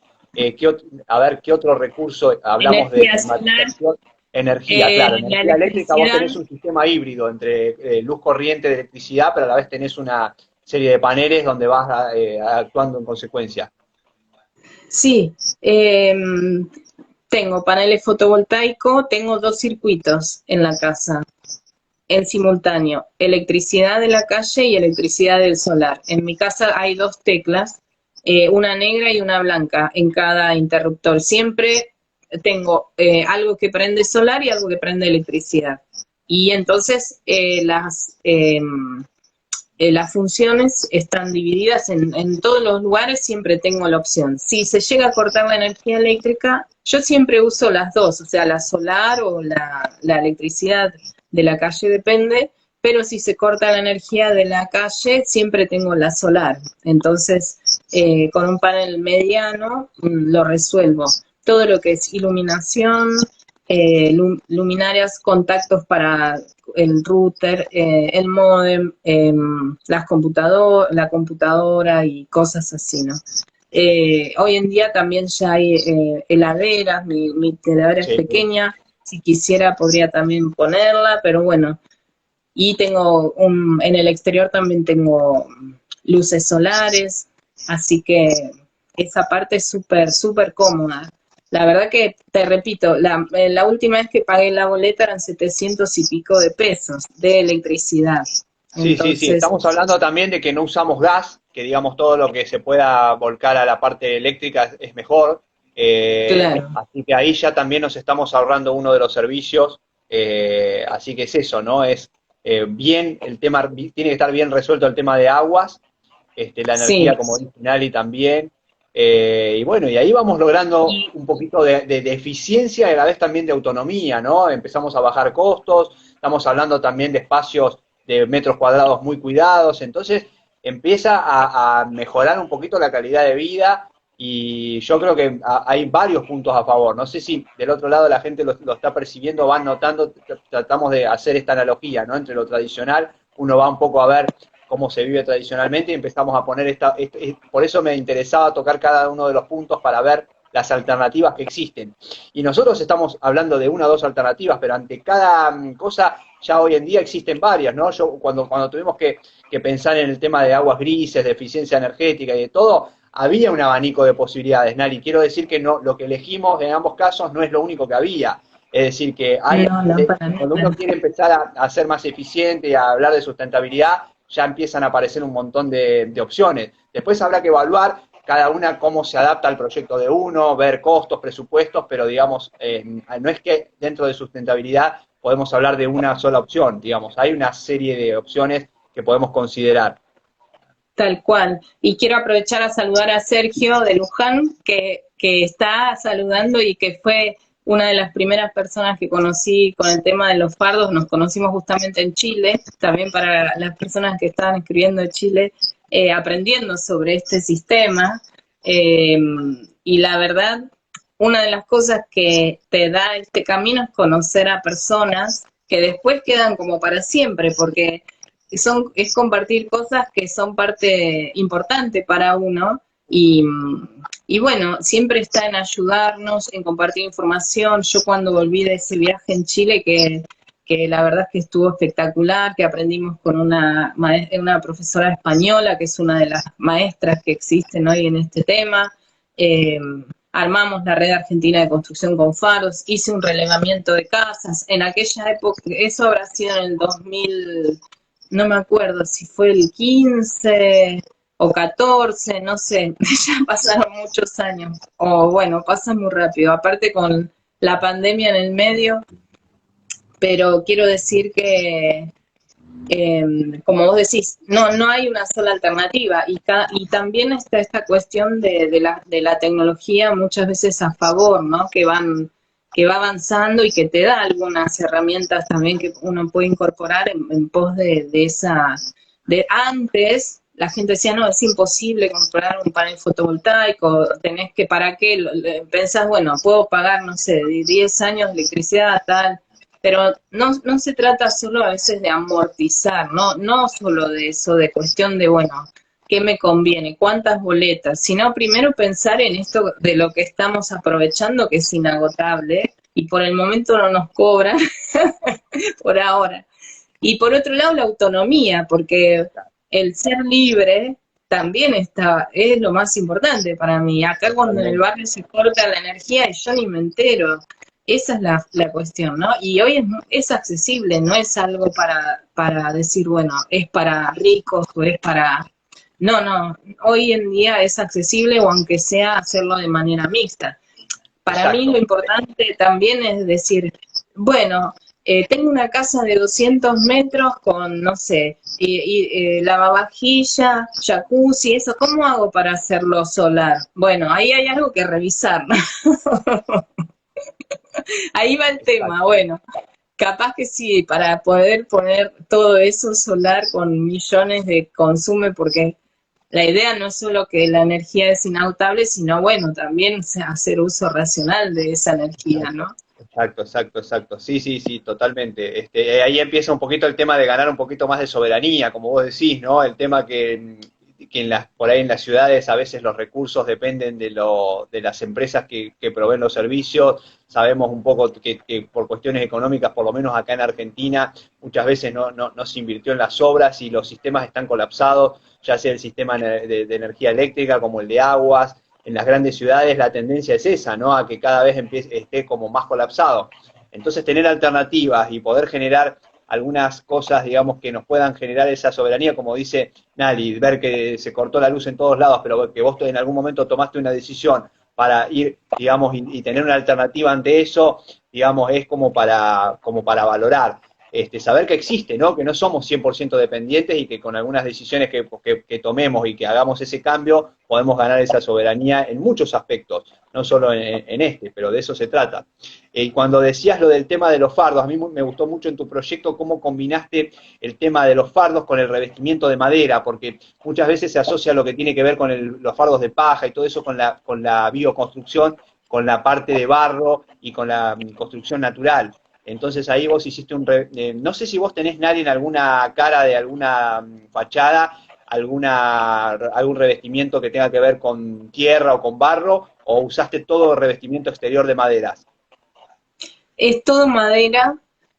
A ver, ¿qué otro recurso? Hablamos de Energía solar, climatización, energía, claro, la energía eléctrica, vos electricidad. tenés un sistema híbrido entre luz corriente de electricidad, pero a la vez tenés una serie de paneles donde vas actuando en consecuencia. Sí, eh, Tengo paneles fotovoltaicos, tengo 2 circuitos en la casa, en simultáneo, electricidad de la calle y electricidad del solar. En mi casa hay 2 teclas, una negra y una blanca en cada interruptor. Siempre tengo algo que prende solar y algo que prende electricidad. Y entonces las funciones están divididas en todos los lugares, siempre tengo la opción. Si se llega a cortar la energía eléctrica, yo siempre uso las dos, o sea, la solar o la electricidad de la calle depende, pero si se corta la energía de la calle, siempre tengo la solar. Entonces, con un panel mediano lo resuelvo. Todo lo que es iluminación, luminarias, contactos para el router, el módem, la computadora y cosas así, ¿no? Hoy en día también ya hay heladeras, mi heladera es pequeña, si quisiera podría también ponerla, pero bueno. Y tengo en el exterior también tengo luces solares, así que esa parte es súper, súper cómoda. La verdad que, te repito, la última vez que pagué la boleta eran 700 y pico de pesos de electricidad. Sí, Entonces, sí, sí, estamos hablando también de que no usamos gas, que digamos todo lo que se pueda volcar a la parte eléctrica es mejor, claro. así que ahí ya también nos estamos ahorrando uno de los servicios, así que es eso, ¿no? Es bien el tema, tiene que estar bien resuelto el tema de aguas, la energía, Sí. como dice Nali, también, y bueno, y ahí vamos logrando Y, un poquito de eficiencia y a la vez también de autonomía, ¿no? Empezamos a bajar costos, estamos hablando también de espacios de metros cuadrados muy cuidados, entonces empieza a mejorar un poquito la calidad de vida y yo creo que hay varios puntos a favor. No sé si del otro lado la gente lo está percibiendo, van notando, tratamos de hacer esta analogía, ¿no? Entre lo tradicional, uno va un poco a ver cómo se vive tradicionalmente y empezamos a poner por eso me interesaba tocar cada uno de los puntos para ver las alternativas que existen. Y nosotros estamos hablando de una o dos alternativas, pero ante cada cosa ya hoy en día existen varias, ¿no? Yo cuando tuvimos que pensar en el tema de aguas grises, de eficiencia energética y de todo, había un abanico de posibilidades, Nali. Quiero decir que no, lo que elegimos en ambos casos no es lo único que había. Es decir, que hay, no, para cuando nada. uno quiere empezar a ser más eficiente y a hablar de sustentabilidad, ya empiezan a aparecer un montón de opciones. Después habrá que evaluar cada una cómo se adapta al proyecto de uno, ver costos, presupuestos, pero digamos, no es que dentro de sustentabilidad podemos hablar de una sola opción, digamos, hay una serie de opciones que podemos considerar. Tal cual. Y quiero aprovechar a saludar a Sergio de Luján, que está saludando y que fue una de las primeras personas que conocí con el tema de los fardos. Nos conocimos justamente en Chile, también para las personas que estaban escribiendo de Chile, aprendiendo sobre este sistema. Y la verdad, una de las cosas que te da este camino es conocer a personas que después quedan como para siempre, porque es compartir cosas que son parte importante para uno y, y bueno, siempre está en ayudarnos, en compartir información. Yo cuando volví de ese viaje en Chile, que la verdad es que estuvo espectacular, que aprendimos con una profesora española, que es una de las maestras que existen hoy en este tema, armamos la red argentina de construcción con faros, hice un relevamiento de casas, en aquella época, eso habrá sido en el 2000, no me acuerdo si fue el 15 o 14, no sé, ya pasaron muchos años, o bueno, pasa muy rápido, aparte con la pandemia en el medio, pero quiero decir que, como vos decís, no hay una sola alternativa y también está esta cuestión de la tecnología muchas veces a favor, ¿no? Que va avanzando y que te da algunas herramientas también que uno puede incorporar en pos de antes. La gente decía, no, es imposible comprar un panel fotovoltaico, tenés que, ¿para qué? Pensás, bueno, puedo pagar, no sé, 10 años de electricidad, tal, pero no se trata solo a veces de amortizar, no solo de eso, de cuestión de, bueno, ¿qué me conviene? ¿Cuántas boletas? Sino primero pensar en esto de lo que estamos aprovechando, que es inagotable, y por el momento no nos cobran, por ahora. Y por otro lado, la autonomía, porque el ser libre también es lo más importante para mí. Acá cuando en el barrio se corta la energía y yo ni me entero. Esa es la cuestión, ¿no? Y hoy es accesible, no es algo para decir, bueno, es para ricos o es para... No, no, hoy en día es accesible o aunque sea hacerlo de manera mixta. Para mí lo importante también es decir, bueno, tengo una casa de 200 metros con, no sé, lavavajilla, jacuzzi, eso, ¿cómo hago para hacerlo solar? Bueno, ahí hay algo que revisar, ¿no? Ahí va el tema, bueno, capaz que sí, para poder poner todo eso solar con millones de consumo, porque la idea no es solo que la energía es inagotable, sino, bueno, también hacer uso racional de esa energía, ¿no? Exacto, exacto, exacto. Sí, sí, sí, totalmente. Ahí empieza un poquito el tema de ganar un poquito más de soberanía, como vos decís, ¿no? El tema que por ahí en las ciudades a veces los recursos dependen de las empresas que proveen los servicios. Sabemos un poco que por cuestiones económicas, por lo menos acá en Argentina, muchas veces no se invirtió en las obras y los sistemas están colapsados, ya sea el sistema de energía eléctrica como el de aguas. En las grandes ciudades la tendencia es esa, ¿no? A que cada vez esté como más colapsado. Entonces tener alternativas y poder generar algunas cosas, digamos, que nos puedan generar esa soberanía, como dice Nali, ver que se cortó la luz en todos lados, pero que vos en algún momento tomaste una decisión para ir, digamos, y tener una alternativa ante eso, digamos, es como para valorar. Saber que existe, ¿no? Que no somos 100% dependientes y que con algunas decisiones que tomemos y que hagamos ese cambio, podemos ganar esa soberanía en muchos aspectos, no solo en este, pero de eso se trata. Y cuando decías lo del tema de los fardos, a mí me gustó mucho en tu proyecto cómo combinaste el tema de los fardos con el revestimiento de madera, porque muchas veces se asocia lo que tiene que ver con los fardos de paja y todo eso con la bioconstrucción, con la parte de barro y con la construcción natural. Entonces ahí vos hiciste no sé si vos tenés nadie en alguna cara de alguna fachada, algún revestimiento que tenga que ver con tierra o con barro, o usaste todo revestimiento exterior de maderas. Es todo madera,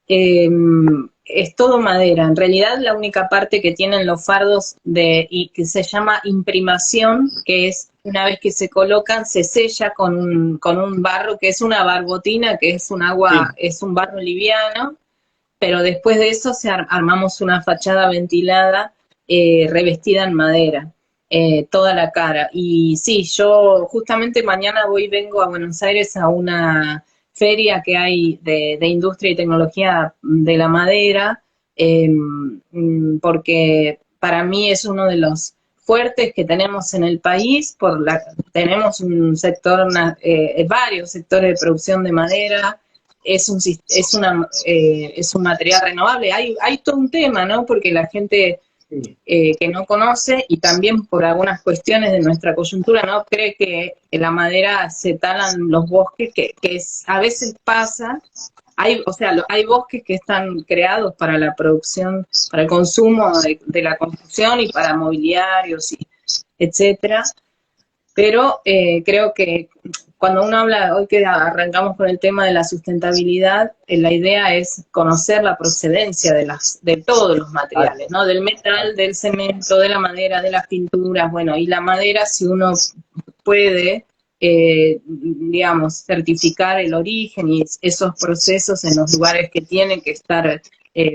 es todo madera. En realidad la única parte que tienen los fardos y que se llama imprimación, que es una vez que se colocan, se sella con un barro que es una barbotina, que es un agua, Sí. es un barro liviano, pero después de eso armamos una fachada ventilada revestida en madera. Toda la cara. Y sí, yo justamente mañana vengo a Buenos Aires a una feria que hay de industria y tecnología de la madera, porque para mí es uno de los fuertes que tenemos en el país, tenemos un sector, varios sectores de producción de madera, es un material renovable, hay todo un tema, ¿no? Porque la gente que no conoce y también por algunas cuestiones de nuestra coyuntura no cree que en la madera se talan los bosques, a veces pasa, hay bosques que están creados para la producción, para el consumo de la construcción y para mobiliarios, etcétera, pero creo que cuando uno habla, hoy que arrancamos con el tema de la sustentabilidad, la idea es conocer la procedencia de todos los materiales, ¿no? Del metal, del cemento, de la madera, de las pinturas, bueno, y la madera, si uno puede, digamos, certificar el origen y esos procesos en los lugares que tienen que estar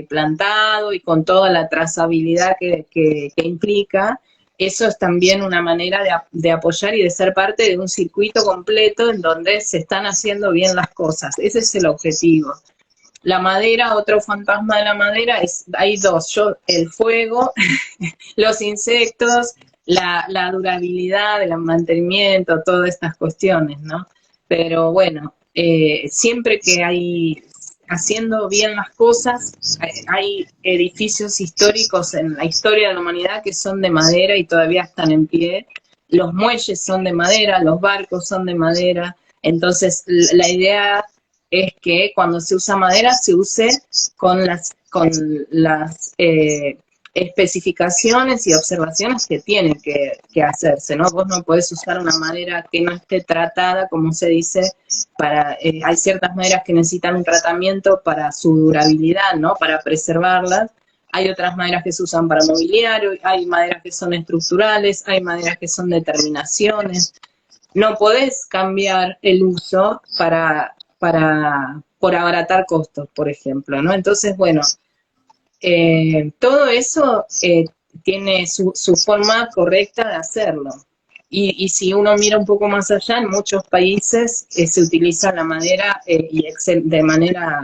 plantado y con toda la trazabilidad que implica, eso es también una manera de apoyar y de ser parte de un circuito completo en donde se están haciendo bien las cosas. Ese es el objetivo. La madera, otro fantasma de la madera, hay dos, el fuego, los insectos, la durabilidad, el mantenimiento, todas estas cuestiones, ¿no? Pero bueno, siempre que haciendo bien las cosas, hay edificios históricos en la historia de la humanidad que son de madera y todavía están en pie. Los muelles son de madera, los barcos son de madera. Entonces, la idea es que cuando se usa madera se use con las especificaciones y observaciones que tienen que hacerse, ¿no? Vos no podés usar una madera que no esté tratada, como se dice, hay ciertas maderas que necesitan un tratamiento para su durabilidad, ¿no? Para preservarlas, hay otras maderas que se usan para mobiliario, hay maderas que son estructurales, hay maderas que son de terminaciones. No podés cambiar el uso por abaratar costos, por ejemplo, ¿no? Entonces, bueno, todo eso tiene su forma correcta de hacerlo. Y si uno mira un poco más allá, en muchos países se utiliza la madera de manera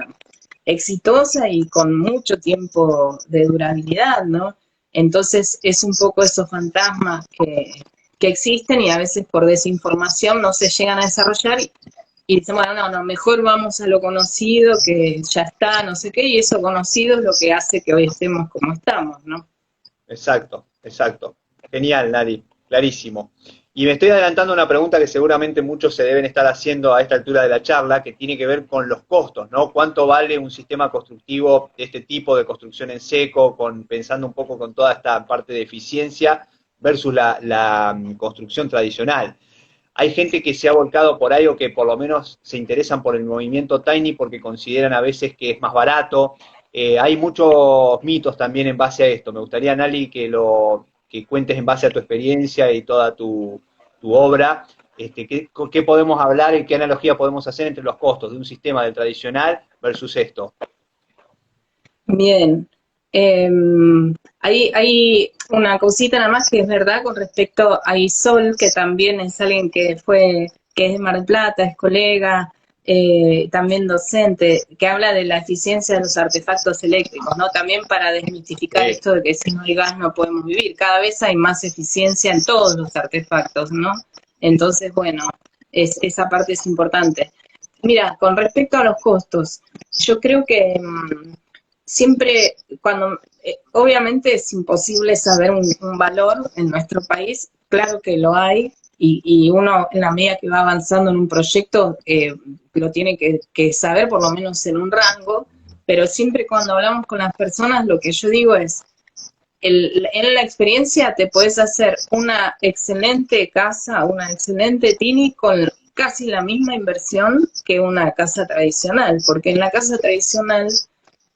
exitosa y con mucho tiempo de durabilidad, ¿no? Entonces es un poco esos fantasmas que existen y a veces por desinformación no se llegan a desarrollar y dicen, bueno, no, mejor vamos a lo conocido, que ya está, no sé qué, y eso conocido es lo que hace que hoy estemos como estamos, ¿no? Exacto, exacto. Genial, Nari, clarísimo. Y me estoy adelantando a una pregunta que seguramente muchos se deben estar haciendo a esta altura de la charla, que tiene que ver con los costos, ¿no? ¿Cuánto vale un sistema constructivo de este tipo de construcción en seco, pensando un poco con toda esta parte de eficiencia versus la construcción tradicional? Hay gente que se ha volcado por ahí o que por lo menos se interesan por el movimiento tiny porque consideran a veces que es más barato. Hay muchos mitos también en base a esto. Me gustaría, Nali, que cuentes en base a tu experiencia y toda tu obra, ¿qué podemos hablar y qué analogía podemos hacer entre los costos de un sistema del tradicional versus esto? Bien. Hay una cosita nada más que es verdad con respecto a Isol, que también es alguien que es de Mar del Plata, es colega, también docente, que habla de la eficiencia de los artefactos eléctricos, ¿no? También para desmitificar esto de que si no hay gas no podemos vivir. Cada vez hay más eficiencia en todos los artefactos, ¿no? Entonces, bueno, esa parte es importante. Mira, con respecto a los costos, yo creo que siempre, obviamente es imposible saber un valor en nuestro país, claro que lo hay, y uno en la medida que va avanzando en un proyecto lo tiene que saber por lo menos en un rango, pero siempre cuando hablamos con las personas lo que yo digo es, en la experiencia te puedes hacer una excelente casa, una excelente tini con casi la misma inversión que una casa tradicional, porque en la casa tradicional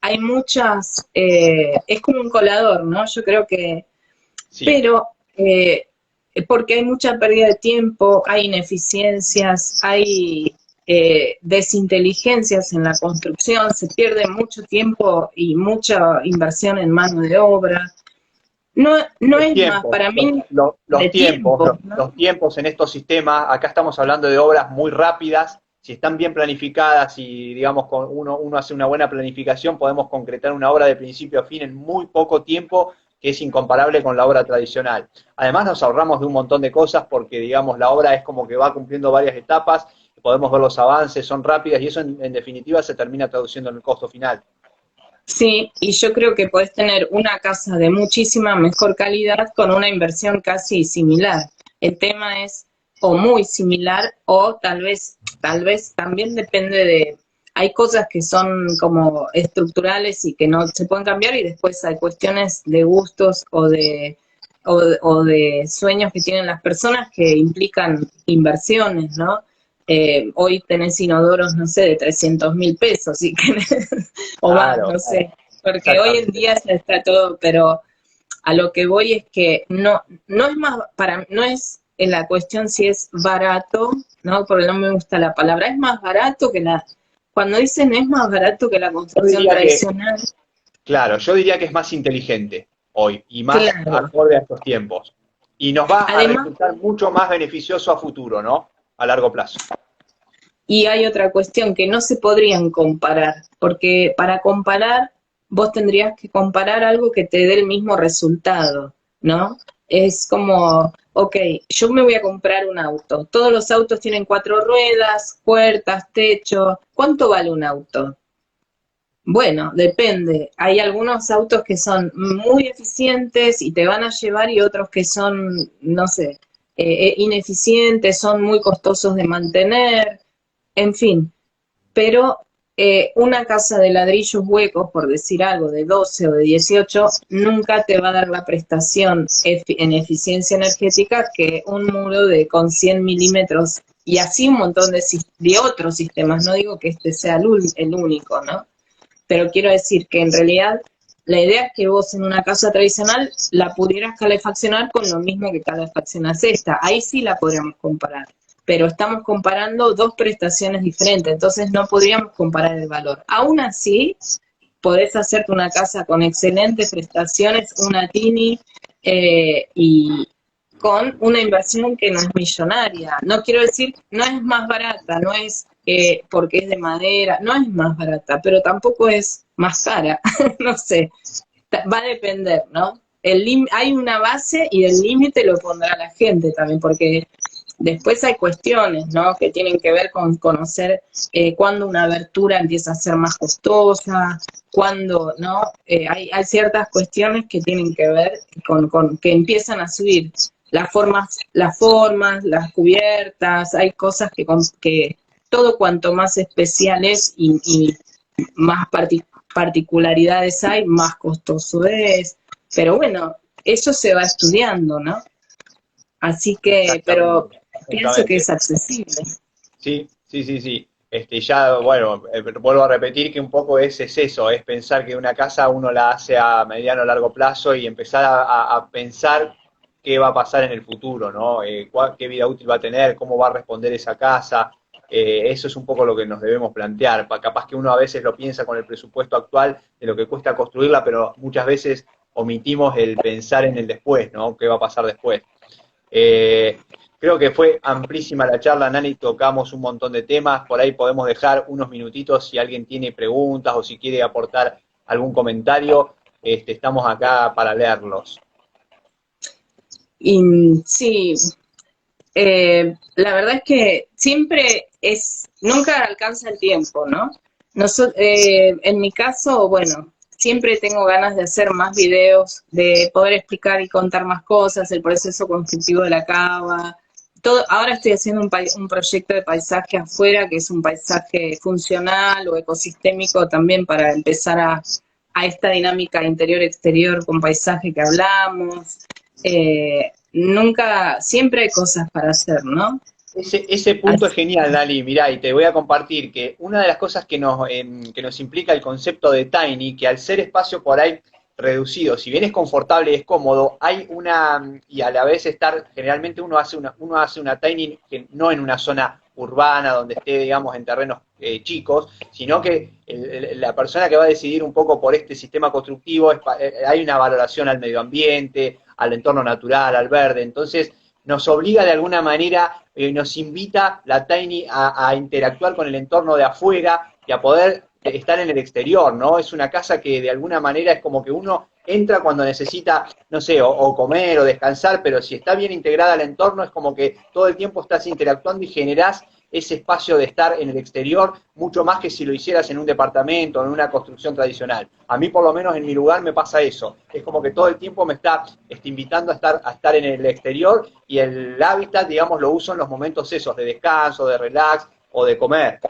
hay muchas, es como un colador, ¿no? Yo creo que, sí. Pero porque hay mucha pérdida de tiempo, hay ineficiencias, hay desinteligencias en la construcción, se pierde mucho tiempo y mucha inversión en mano de obra. No es tiempos, más, para mí, los tiempos, ¿no? Los tiempos en estos sistemas, acá estamos hablando de obras muy rápidas. Si están bien planificadas y, digamos, uno hace una buena planificación, podemos concretar una obra de principio a fin en muy poco tiempo, que es incomparable con la obra tradicional. Además, nos ahorramos de un montón de cosas porque, digamos, la obra es como que va cumpliendo varias etapas, podemos ver los avances, son rápidas y eso, en definitiva, se termina traduciendo en el costo final. Sí, y yo creo que podés tener una casa de muchísima mejor calidad con una inversión casi similar. El tema es o muy similar o tal vez también depende de, hay cosas que son como estructurales y que no se pueden cambiar y después hay cuestiones de gustos o de sueños que tienen las personas que implican inversiones, ¿no? Hoy tenés inodoros, no sé, de 300.000 pesos, si querés, o claro, más, no sé, porque hoy en día ya está todo, pero a lo que voy es que no es más, no es en la cuestión si es barato, ¿no? Porque no me gusta la palabra, es más barato que cuando dicen es más barato que la construcción tradicional. Claro, yo diría que es más inteligente hoy, y más acorde a estos tiempos, y nos va a resultar mucho más beneficioso a futuro, ¿no? A largo plazo. Y hay otra cuestión que no se podrían comparar, porque para comparar vos tendrías que comparar algo que te dé el mismo resultado, ¿no? Es como, ok, yo me voy a comprar un auto, todos los autos tienen 4 ruedas, puertas, techo, ¿cuánto vale un auto? Bueno, depende, hay algunos autos que son muy eficientes y te van a llevar y otros que son, no sé, ineficientes, son muy costosos de mantener, en fin, pero una casa de ladrillos huecos, por decir algo, de 12 o de 18, nunca te va a dar la prestación en eficiencia energética que un muro con 100 milímetros y así un montón de otros sistemas. No digo que este sea el único, ¿no? Pero quiero decir que en realidad la idea es que vos en una casa tradicional la pudieras calefaccionar con lo mismo que calefaccionas esta. Ahí sí la podríamos comparar. Pero estamos comparando dos prestaciones diferentes, entonces no podríamos comparar el valor. Aún así, podés hacerte una casa con excelentes prestaciones, una Tini, y con una inversión que no es millonaria. No quiero decir, no es más barata, no es porque es de madera, no es más barata, pero tampoco es más cara, no sé, va a depender, ¿no? Hay una base y el límite lo pondrá la gente también, porque después hay cuestiones, ¿no? Que tienen que ver con conocer cuándo una abertura empieza a ser más costosa, cuándo, ¿no? Hay ciertas cuestiones que tienen que ver con que empiezan a subir las formas, las cubiertas, hay cosas que todo cuanto más especial es y más particularidades hay, más costoso es. Pero bueno, eso se va estudiando, ¿no? Así que, pero pienso que es accesible. Sí, sí, sí, sí. Ya, bueno, vuelvo a repetir que un poco es eso, es pensar que una casa uno la hace a mediano o largo plazo y empezar a pensar qué va a pasar en el futuro, ¿no? Qué vida útil va a tener, cómo va a responder esa casa. Eso es un poco lo que nos debemos plantear. Capaz que uno a veces lo piensa con el presupuesto actual de lo que cuesta construirla, pero muchas veces omitimos el pensar en el después, ¿no? ¿Qué va a pasar después? Eh, Creo que fue amplísima la charla, Nani, tocamos un montón de temas, por ahí podemos dejar unos minutitos si alguien tiene preguntas o si quiere aportar algún comentario, estamos acá para leerlos. Y sí, la verdad es que nunca alcanza el tiempo, ¿no? En mi caso, bueno, siempre tengo ganas de hacer más videos, de poder explicar y contar más cosas, el proceso constructivo de la cava. Ahora estoy haciendo un proyecto de paisaje afuera, que es un paisaje funcional o ecosistémico también para empezar a esta dinámica interior-exterior con paisaje que hablamos. Siempre hay cosas para hacer, ¿no? Ese punto es genial, Nali. Mirá, y te voy a compartir que una de las cosas que nos implica el concepto de Tiny, que al ser espacio por ahí reducido, si bien es confortable y es cómodo, y a la vez generalmente uno hace una Tiny que no en una zona urbana donde esté, digamos, en terrenos chicos, sino que la persona que va a decidir un poco por este sistema constructivo, hay una valoración al medio ambiente, al entorno natural, al verde, entonces nos obliga de alguna manera, nos invita la Tiny a interactuar con el entorno de afuera y a poder estar en el exterior, ¿no? Es una casa que de alguna manera es como que uno entra cuando necesita, no sé, o comer o descansar, pero si está bien integrada al entorno es como que todo el tiempo estás interactuando y generás ese espacio de estar en el exterior mucho más que si lo hicieras en un departamento o en una construcción tradicional. A mí por lo menos en mi lugar me pasa eso, es como que todo el tiempo me está invitando a estar en el exterior y el hábitat, digamos, lo uso en los momentos esos de descanso, de relax o de comer.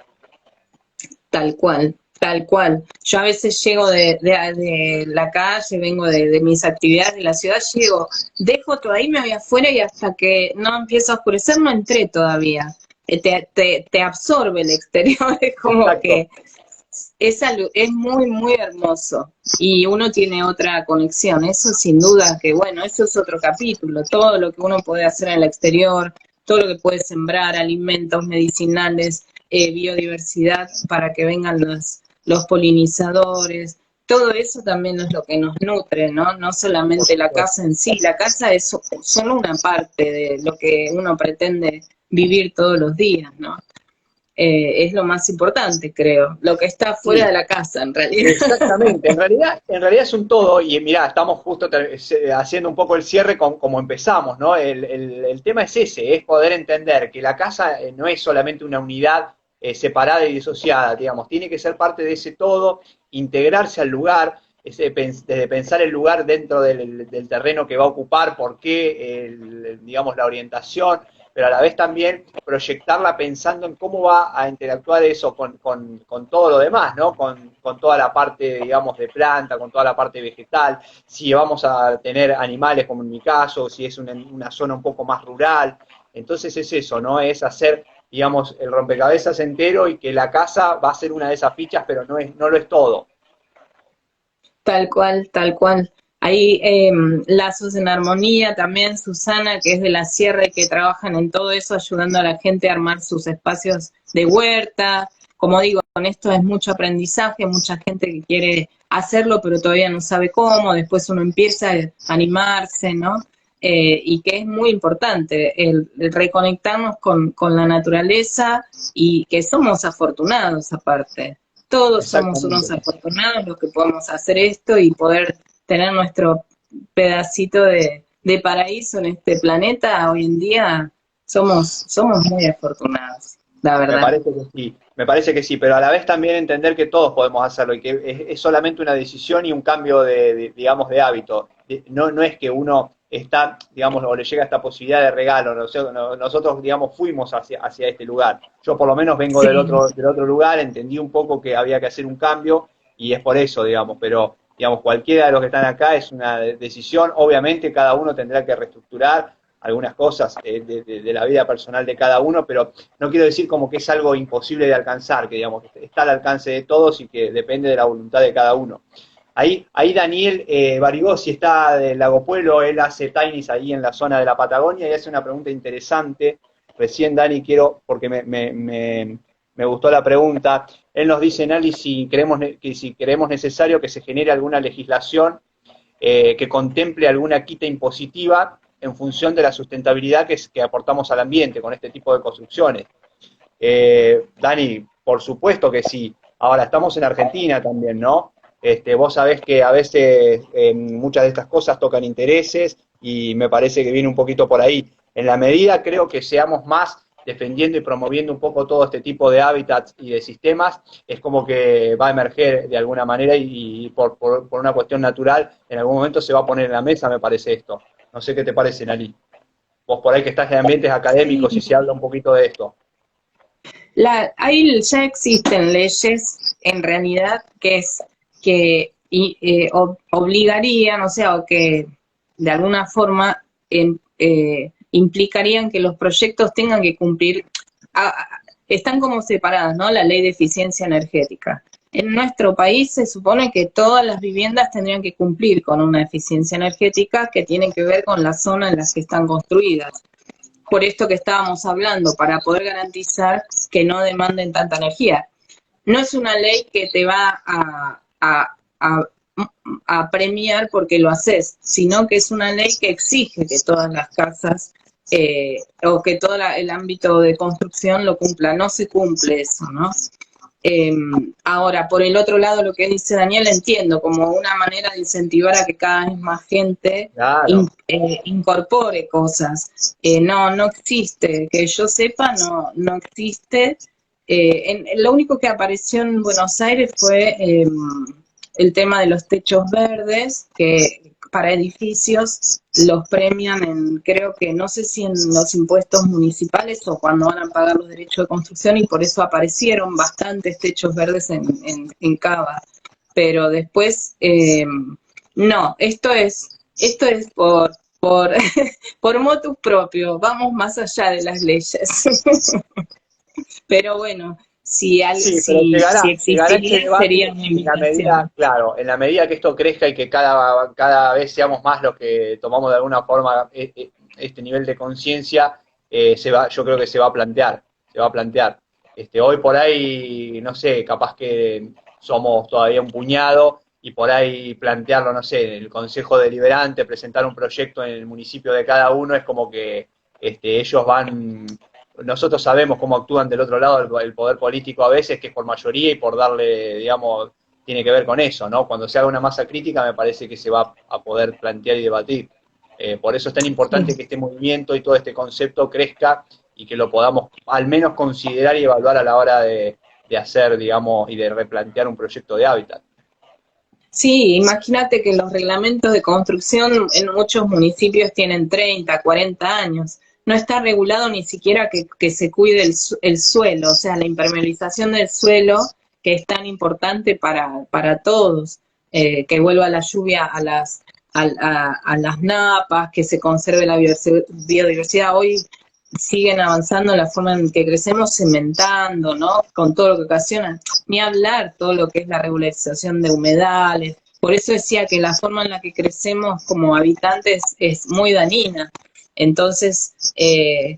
Tal cual, tal cual. Yo a veces llego de la calle, vengo de mis actividades de la ciudad, llego, dejo todo ahí, me voy afuera y hasta que no empieza a oscurecer no entré todavía. Te absorbe el exterior, es como Exacto. que es muy, muy hermoso. Y uno tiene otra conexión, eso sin duda que, bueno, eso es otro capítulo, todo lo que uno puede hacer en el exterior, todo lo que puede sembrar, alimentos medicinales, biodiversidad para que vengan los polinizadores, todo eso también es lo que nos nutre, ¿no? No solamente la casa en sí, la casa es solo una parte de lo que uno pretende vivir todos los días, ¿no? Es lo más importante, creo, lo que está fuera de la casa, en realidad. Exactamente, en realidad es un todo, y mirá, estamos justo haciendo un poco el cierre como empezamos, ¿no? El tema es ese, es poder entender que la casa no es solamente una unidad separada y disociada, digamos, tiene que ser parte de ese todo, integrarse al lugar, desde pensar el lugar dentro del terreno que va a ocupar, por qué, digamos, la orientación, pero a la vez también proyectarla pensando en cómo va a interactuar eso con todo lo demás, ¿no? Con toda la parte, digamos, de planta, con toda la parte vegetal, si vamos a tener animales, como en mi caso, si es una zona un poco más rural. Entonces es eso, ¿no? Es hacer, digamos, el rompecabezas entero y que la casa va a ser una de esas fichas, pero no lo es todo. Tal cual, tal cual. Hay lazos en armonía también, Susana, que es de la sierra y que trabajan en todo eso, ayudando a la gente a armar sus espacios de huerta. Como digo, con esto es mucho aprendizaje, mucha gente que quiere hacerlo, pero todavía no sabe cómo, después uno empieza a animarse, ¿no? Y que es muy importante el reconectarnos con la naturaleza y que somos afortunados aparte. Todos somos unos Exactamente. afortunados los que podemos hacer esto y poder tener nuestro pedacito de paraíso en este planeta. Hoy en día somos muy afortunados, la Me verdad. parece que sí, me parece que sí, pero a la vez también entender que todos podemos hacerlo y que es solamente una decisión y un cambio digamos, de hábito. No, no es que uno está, digamos, o le llega esta posibilidad de regalo. Nosotros, digamos, fuimos hacia este lugar. Yo por lo menos vengo Sí, del otro lugar, entendí un poco que había que hacer un cambio y es por eso, digamos, pero, digamos, cualquiera de los que están acá es una decisión. Obviamente cada uno tendrá que reestructurar algunas cosas de la vida personal de cada uno, pero no quiero decir como que es algo imposible de alcanzar, que digamos que está al alcance de todos y que depende de la voluntad de cada uno. Ahí Daniel Barigosi está del Lago Pueblo, él hace tainis ahí en la zona de la Patagonia y hace una pregunta interesante. Recién Dani quiero, porque me gustó la pregunta, él nos dice, Nali, si creemos necesario que se genere alguna legislación que contemple alguna quita impositiva en función de la sustentabilidad que aportamos al ambiente con este tipo de construcciones. Dani, por supuesto que sí. Ahora, estamos en Argentina también, ¿no? Vos sabés que a veces muchas de estas cosas tocan intereses y me parece que viene un poquito por ahí. En la medida creo que seamos más defendiendo y promoviendo un poco todo este tipo de hábitats y de sistemas, es como que va a emerger de alguna manera y por una cuestión natural, en algún momento se va a poner en la mesa, me parece esto. No sé qué te parece, Nali. Vos por ahí que estás en ambientes académicos y sí. se habla un poquito de esto. Ahí ya existen leyes en realidad que obligarían, o sea, o que de alguna forma implicarían que los proyectos tengan que cumplir, están como separadas, ¿no? La ley de eficiencia energética. En nuestro país se supone que todas las viviendas tendrían que cumplir con una eficiencia energética que tiene que ver con la zona en la que están construidas, por esto que estábamos hablando, para poder garantizar que no demanden tanta energía. No es una ley que te va a premiar porque lo haces, sino que es una ley que exige que todas las casas o que todo el ámbito de construcción lo cumpla. No se cumple eso, ¿no? Ahora, por el otro lado, lo que dice Daniel, entiendo como una manera de incentivar a que cada vez más gente Claro. incorpore cosas. No existe, que yo sepa, no existe. Lo único que apareció en Buenos Aires fue el tema de los techos verdes, que para edificios los premian en, creo que, no sé si en los impuestos municipales o cuando van a pagar los derechos de construcción, y por eso aparecieron bastantes techos verdes en Cava. Pero después, no, esto es por, por motus propio, vamos más allá de las leyes. Pero bueno, Sí, pero si llegará este existiría sería debate una en la medida, invitación. claro, en la medida que esto crezca y que cada vez seamos más los que tomamos de alguna forma este nivel de conciencia, yo creo que se va a plantear. Hoy por ahí, no sé, capaz que somos todavía un puñado y por ahí plantearlo, no sé, en el Consejo Deliberante, presentar un proyecto en el municipio de cada uno, es como que ellos van. Nosotros sabemos cómo actúan del otro lado el poder político a veces, que es por mayoría y por darle, digamos, tiene que ver con eso, ¿no? Cuando se haga una masa crítica me parece que se va a poder plantear y debatir. Por eso es tan importante que este movimiento y todo este concepto crezca y que lo podamos al menos considerar y evaluar a la hora de hacer, digamos, y de replantear un proyecto de hábitat. Sí, imagínate que los reglamentos de construcción en muchos municipios tienen 30, 40 años. No está regulado ni siquiera que se cuide el suelo, o sea, la impermeabilización del suelo, que es tan importante para todos, que vuelva la lluvia a las napas, que se conserve la biodiversidad. Hoy siguen avanzando en la forma en que crecemos, cementando, ¿no? Con todo lo que ocasiona, ni hablar todo lo que es la regularización de humedales, Por eso decía que la forma en la que crecemos como habitantes es muy dañina. Entonces,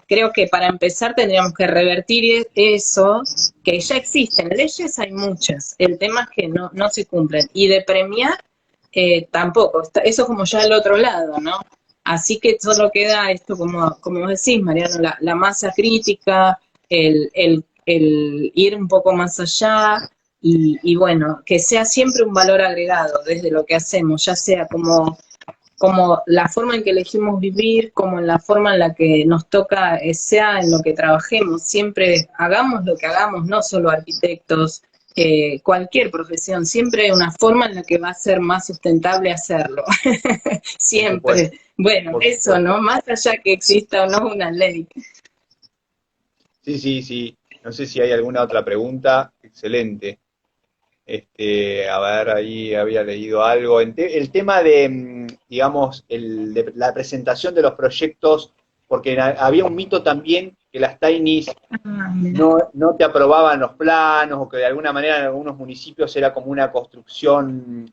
creo que para empezar tendríamos que revertir eso, que ya existen, leyes hay muchas, el tema es que no se cumplen. Y de premiar, tampoco, eso como ya al otro lado, ¿no? Así que solo queda esto, como vos decís, Mariano, la masa crítica, el ir un poco más allá, y bueno, que sea siempre un valor agregado desde lo que hacemos, ya sea como la forma en que elegimos vivir, como en la forma en la que nos toca, sea en lo que trabajemos, siempre hagamos lo que hagamos, no solo arquitectos, cualquier profesión, siempre hay una forma en la que va a ser más sustentable hacerlo, siempre. Bueno, eso, ¿no? Más allá que exista o no una ley. Sí, sí, sí. No sé si hay alguna otra pregunta. Excelente. A ver, ahí había leído algo. El tema de, digamos, de la presentación de los proyectos, porque había un mito también que las Tinys no te aprobaban los planos, o que de alguna manera en algunos municipios era como una construcción,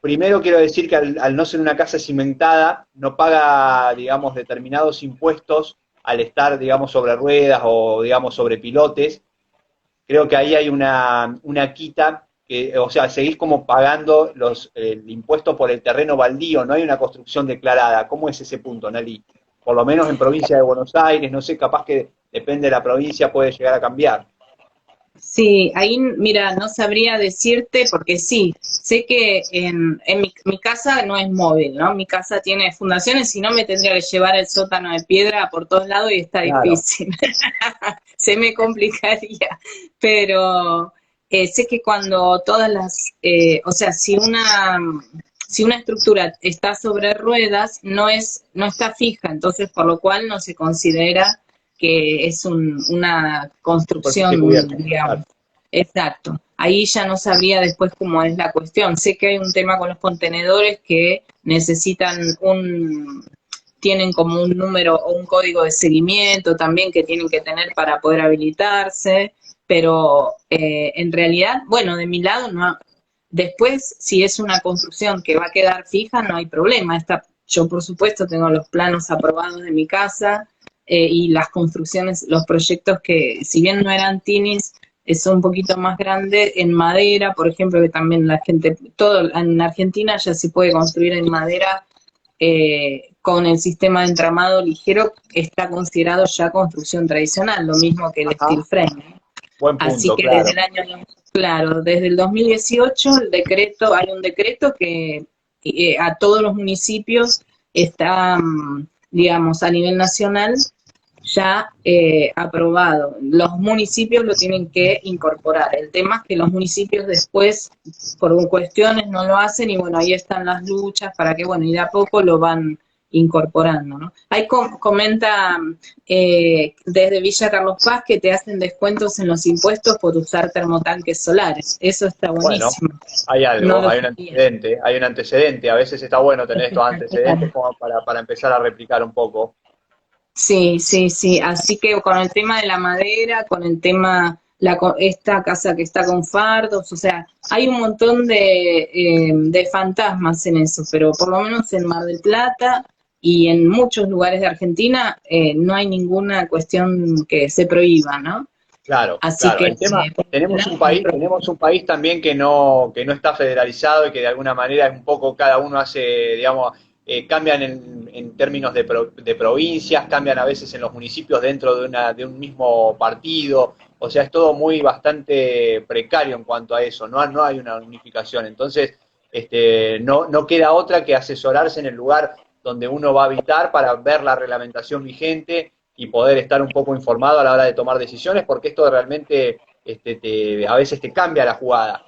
primero quiero decir que al no ser una casa cimentada, no paga, digamos, determinados impuestos al estar, digamos, sobre ruedas o, digamos, sobre pilotes. Creo que ahí hay una quita, que, o sea, seguís como pagando el impuesto por el terreno baldío, no hay una construcción declarada. ¿Cómo es ese punto, Nelly? Por lo menos en provincia de Buenos Aires, no sé, capaz que depende de la provincia, puede llegar a cambiar. Sí, ahí, mira, no sabría decirte porque sí, sé que en mi casa no es móvil, ¿no? Mi casa tiene fundaciones, si no me tendría que llevar el sótano de piedra por todos lados y está Claro. difícil. Se me complicaría, pero sé que cuando todas o sea, si una estructura está sobre ruedas, no está fija, entonces por lo cual no se considera que es una Superficie construcción, cubierta. digamos. Claro. Exacto. Ahí ya no sabría después cómo es la cuestión. Sé que hay un tema con los contenedores que necesitan tienen como un número o un código de seguimiento también que tienen que tener para poder habilitarse, pero en realidad, bueno, de mi lado no. Después, si es una construcción que va a quedar fija, no hay problema. Yo, por supuesto, tengo los planos aprobados de mi casa, y las construcciones, los proyectos que, si bien no eran tinis, son un poquito más grandes en madera, por ejemplo, que también la gente, todo en Argentina ya se puede construir en madera, con el sistema de entramado ligero, está considerado ya construcción tradicional, lo mismo que el Ajá. steel frame. Buen Así punto, que desde claro. el año, claro, desde el 2018 hay un decreto que a todos los municipios está, digamos, a nivel nacional ya aprobado. Los municipios lo tienen que incorporar. El tema es que los municipios después, por cuestiones, no lo hacen y bueno, ahí están las luchas para que, bueno, y de a poco lo van incorporando, ¿no? Ahí comenta desde Villa Carlos Paz que te hacen descuentos en los impuestos por usar termotanques solares. Eso está Bueno, buenísimo. hay No algo, lo hay un sabía. antecedente, hay un antecedente. A veces está bueno tener estos antecedentes Espectacular. como para empezar a replicar un poco. Sí, sí, sí. Así que con el tema de la madera, con el tema, esta casa que está con fardos, o sea, hay un montón de fantasmas en eso, pero por lo menos en Mar del Plata y en muchos lugares de Argentina no hay ninguna cuestión que se prohíba, ¿no? Claro, Así claro. que El tema, por ese lado no hay problema. tenemos un país también que no está federalizado y que de alguna manera es un poco cada uno hace, digamos, cambian en términos de provincias, cambian a veces en los municipios dentro de un mismo partido. O sea, es todo muy bastante precario en cuanto a eso. No hay una unificación. Entonces, no queda otra que asesorarse en el lugar donde uno va a habitar para ver la reglamentación vigente y poder estar un poco informado a la hora de tomar decisiones, porque esto realmente a veces te cambia la jugada.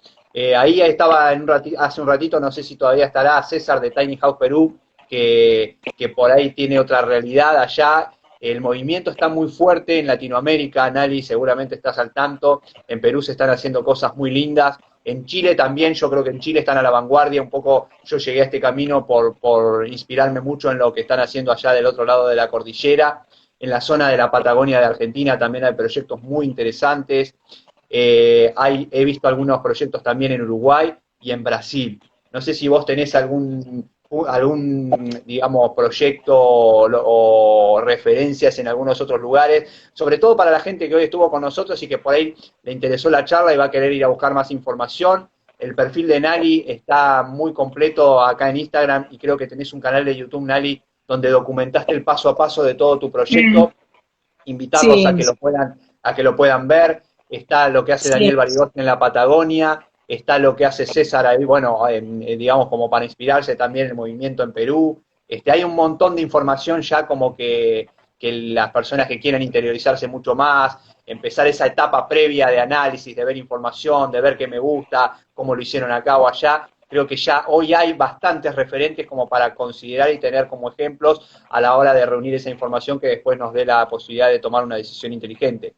Ahí estaba hace un ratito, no sé si todavía estará César de Tiny House Perú, que por ahí tiene otra realidad allá. El movimiento está muy fuerte en Latinoamérica, Nali, seguramente estás al tanto. En Perú se están haciendo cosas muy lindas. En Chile también, yo creo que en Chile están a la vanguardia. Un poco yo llegué a este camino por inspirarme mucho en lo que están haciendo allá del otro lado de la cordillera. En la zona de la Patagonia de Argentina también hay proyectos muy interesantes. He visto algunos proyectos también en Uruguay y en Brasil. No sé si vos tenés algún digamos, proyecto o referencias en algunos otros lugares, sobre todo para la gente que hoy estuvo con nosotros y que por ahí le interesó la charla y va a querer ir a buscar más información. El perfil de Nali está muy completo acá en Instagram y creo que tenés un canal de YouTube, Nali, donde documentaste el paso a paso de todo tu proyecto. Invitarlos Sí, a que lo puedan ver. Está lo que hace sí. Daniel Baridorti en la Patagonia, está lo que hace César ahí, bueno, digamos como para inspirarse también el movimiento en Perú. Hay un montón de información ya como que las personas que quieren interiorizarse mucho más, empezar esa etapa previa de análisis, de ver información, de ver qué me gusta, cómo lo hicieron acá o allá. Creo que ya hoy hay bastantes referentes como para considerar y tener como ejemplos a la hora de reunir esa información que después nos dé la posibilidad de tomar una decisión inteligente.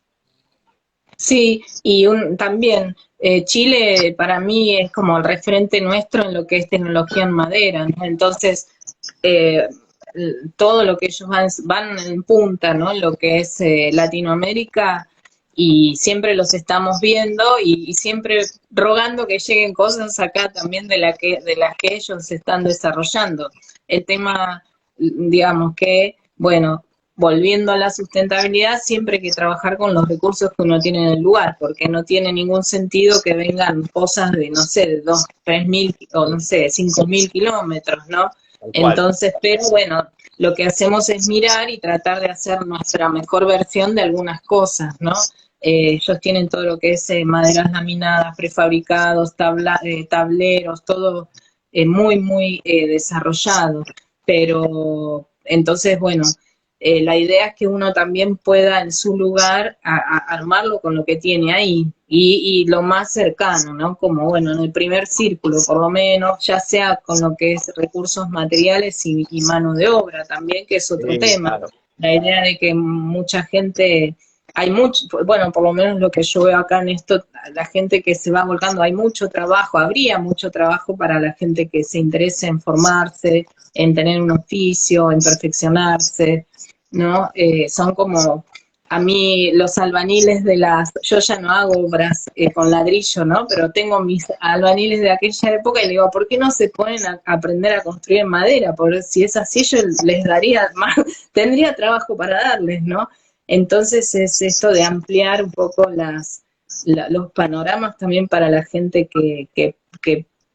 Sí, y también Chile para mí es como el referente nuestro en lo que es tecnología en madera, ¿no? Entonces, eh, todo lo que ellos van en punta, ¿no? Lo que es Latinoamérica, y siempre los estamos viendo y siempre rogando que lleguen cosas acá también de las que ellos están desarrollando. El tema, digamos que, bueno, volviendo a la sustentabilidad, siempre hay que trabajar con los recursos que uno tiene en el lugar, porque no tiene ningún sentido que vengan cosas de, no sé, de 2, 3.000 o no sé, 5.000 kilómetros, ¿no? Tal cual. Entonces, pero bueno, lo que hacemos es mirar y tratar de hacer nuestra mejor versión de algunas cosas, ¿no? Ellos tienen todo lo que es maderas laminadas, prefabricados, tableros, todo muy, muy desarrollado. Pero entonces, bueno, la idea es que uno también pueda en su lugar armarlo con lo que tiene ahí y lo más cercano, ¿no? Como, bueno, en el primer círculo, por lo menos, ya sea con lo que es recursos materiales y mano de obra también, que es otro Sí, tema. claro. La idea de que mucha gente, hay mucho, bueno, por lo menos lo que yo veo acá en esto, la gente que se va volcando, hay mucho trabajo, habría mucho trabajo para la gente que se interese en formarse, en tener un oficio, en perfeccionarse, ¿no? Son como, a mí los albaniles yo ya no hago obras con ladrillo, ¿no? Pero tengo mis albaniles de aquella época y le digo, ¿por qué no se ponen a aprender a construir en madera? Porque si es así, yo les daría más, tendría trabajo para darles, ¿no? Entonces es esto de ampliar un poco los panoramas también para la gente que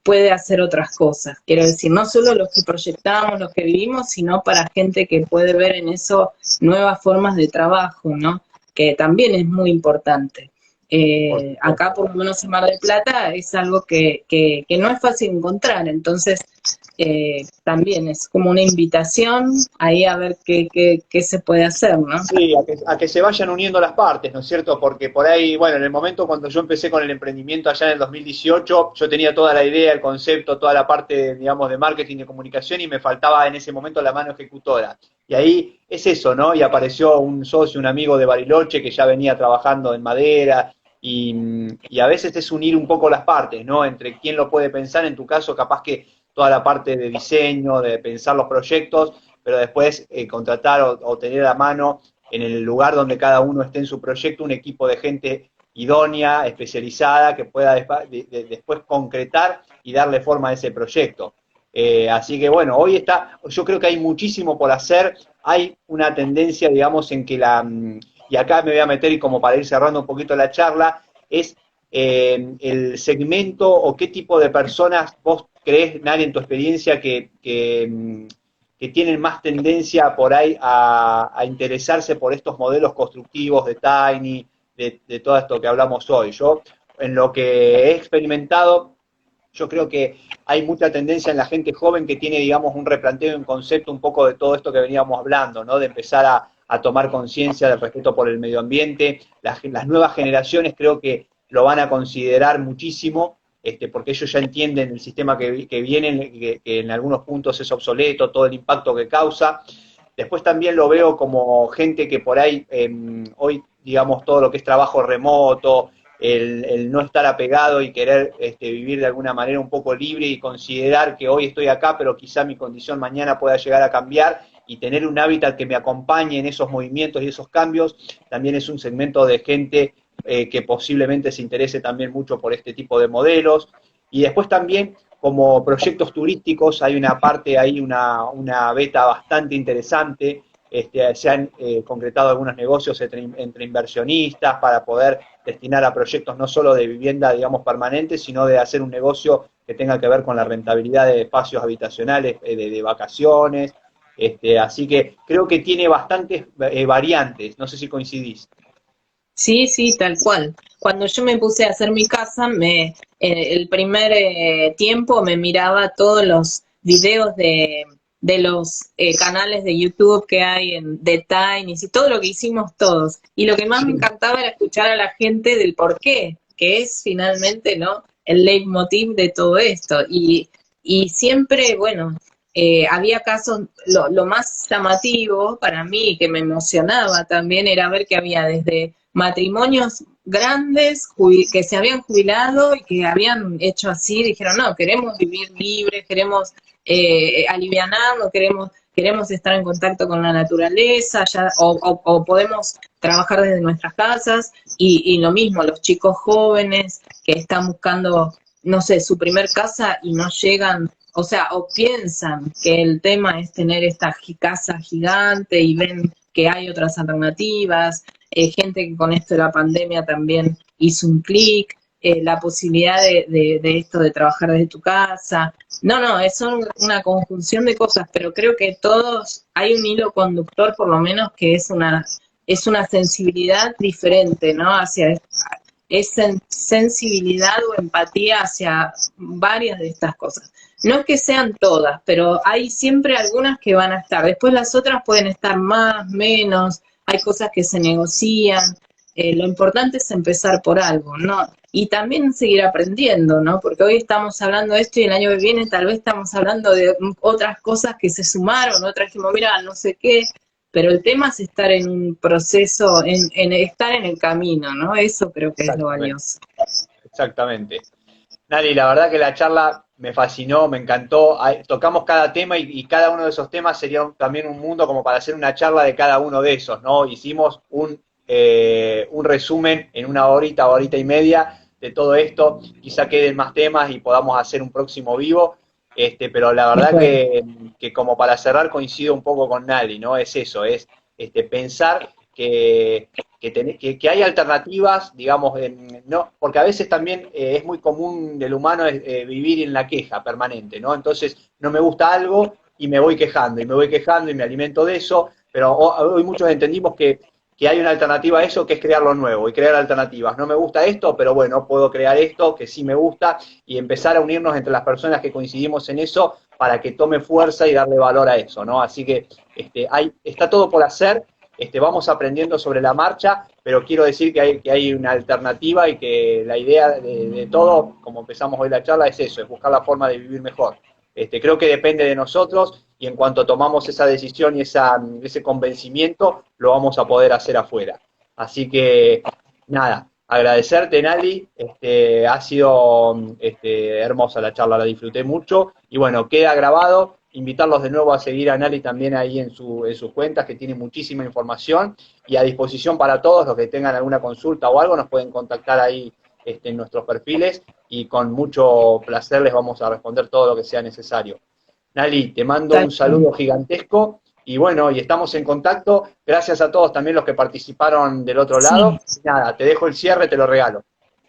puede hacer otras cosas. Quiero decir, no solo los que proyectamos, los que vivimos, sino para gente que puede ver en eso nuevas formas de trabajo, ¿no? Que también es muy importante. Por Acá, supuesto. por lo menos en Mar del Plata, es algo que no es fácil encontrar, entonces también es como una invitación ahí a ver qué se puede hacer, ¿no? Sí, a que se vayan uniendo las partes, ¿no es cierto? Porque por ahí, bueno, en el momento cuando yo empecé con el emprendimiento allá en el 2018, yo tenía toda la idea, el concepto, toda la parte, digamos, de marketing, de comunicación y me faltaba en ese momento la mano ejecutora. Y ahí es eso, ¿no? Y apareció un socio, un amigo de Bariloche que ya venía trabajando en madera y a veces es unir un poco las partes, ¿no? Entre quién lo puede pensar, en tu caso, capaz que toda la parte de diseño, de pensar los proyectos, pero después contratar o tener a mano en el lugar donde cada uno esté en su proyecto, un equipo de gente idónea, especializada, que pueda después concretar y darle forma a ese proyecto. Así que bueno, yo creo que hay muchísimo por hacer, hay una tendencia, digamos, en que y acá me voy a meter y como para ir cerrando un poquito la charla, es el segmento o qué tipo de personas vos crees, Nari, en tu experiencia, que tienen más tendencia por ahí a interesarse por estos modelos constructivos de Tiny, de todo esto que hablamos hoy. Yo, en lo que he experimentado, yo creo que hay mucha tendencia en la gente joven que tiene, digamos, un replanteo y un concepto un poco de todo esto que veníamos hablando, ¿no? De empezar a tomar conciencia del respeto por el medio ambiente. Las nuevas generaciones creo que lo van a considerar muchísimo, porque ellos ya entienden el sistema que viene, que en algunos puntos es obsoleto, todo el impacto que causa. Después también lo veo como gente que por ahí, hoy, digamos, todo lo que es trabajo remoto, el no estar apegado y querer vivir de alguna manera un poco libre y considerar que hoy estoy acá, pero quizá mi condición mañana pueda llegar a cambiar y tener un hábitat que me acompañe en esos movimientos y esos cambios, también es un segmento de gente que posiblemente se interese también mucho por este tipo de modelos. Y después también, como proyectos turísticos, hay una parte ahí, una beta bastante interesante. Se han concretado algunos negocios entre inversionistas para poder destinar a proyectos no solo de vivienda, digamos, permanente, sino de hacer un negocio que tenga que ver con la rentabilidad de espacios habitacionales, de vacaciones. Así que creo que tiene bastantes variantes, no sé si coincidís. Sí, sí, tal cual. Cuando yo me puse a hacer mi casa, el primer tiempo me miraba todos los videos de los canales de YouTube que hay de Tinies y todo lo que hicimos todos. Y lo que más me Sí, encantaba era escuchar a la gente del por qué, que es finalmente, ¿no? El leitmotiv de todo esto. Y siempre, bueno, había casos, lo más llamativo para mí, que me emocionaba también, era ver que había desde matrimonios grandes que se habían jubilado y que habían hecho así, dijeron, no, queremos vivir libres, queremos alivianarnos, queremos estar en contacto con la naturaleza, o podemos trabajar desde nuestras casas, y lo mismo, los chicos jóvenes que están buscando, no sé, su primer casa y no llegan, o sea, o piensan que el tema es tener esta casa gigante y ven que hay otras alternativas, gente que con esto de la pandemia también hizo un clic, la posibilidad de esto de trabajar desde tu casa. No, no, es una conjunción de cosas, pero creo que todos, hay un hilo conductor por lo menos que es una sensibilidad diferente, ¿no? Es sensibilidad o empatía hacia varias de estas cosas. No es que sean todas, pero hay siempre algunas que van a estar. Después las otras pueden estar más, menos, hay cosas que se negocian. Lo importante es empezar por algo, ¿no? Y también seguir aprendiendo, ¿no? Porque hoy estamos hablando de esto y el año que viene tal vez estamos hablando de otras cosas que se sumaron, otras que, mira, no sé qué, pero el tema es estar en un proceso, en estar en el camino, ¿no? Eso creo que es lo exactamente, valioso. exactamente. Nali, la verdad que la charla me fascinó, me encantó. Tocamos cada tema y cada uno de esos temas sería también un mundo como para hacer una charla de cada uno de esos, ¿no? Hicimos un resumen en una horita y media de todo esto. Quizá queden más temas y podamos hacer un próximo vivo. Pero la verdad Bueno, que como para cerrar coincido un poco con Nali, ¿no? Es eso, es pensar que hay alternativas, digamos, no, porque a veces también es muy común del humano vivir en la queja permanente, ¿no? Entonces, no me gusta algo y me voy quejando, y me voy quejando y me alimento de eso, pero hoy muchos entendimos que hay una alternativa a eso, que es crear lo nuevo y crear alternativas. No me gusta esto, pero bueno, puedo crear esto que sí me gusta y empezar a unirnos entre las personas que coincidimos en eso para que tome fuerza y darle valor a eso, ¿no? Así que está todo por hacer. Vamos aprendiendo sobre la marcha, pero quiero decir que hay una alternativa y que la idea de todo, como empezamos hoy la charla, es eso, es buscar la forma de vivir mejor. Creo que depende de nosotros y en cuanto tomamos esa decisión y ese convencimiento, lo vamos a poder hacer afuera. Así que, nada, agradecerte, Nali, ha sido hermosa la charla, la disfruté mucho y bueno, queda grabado, invitarlos de nuevo a seguir a Nali también ahí en sus cuentas, que tiene muchísima información y a disposición para todos los que tengan alguna consulta o algo, nos pueden contactar ahí en nuestros perfiles y con mucho placer les vamos a responder todo lo que sea necesario. Nali, te mando tal un cual. saludo gigantesco y bueno, y estamos en contacto. Gracias a todos también los que participaron del otro lado. Sí. Nada, te dejo el cierre, te lo regalo.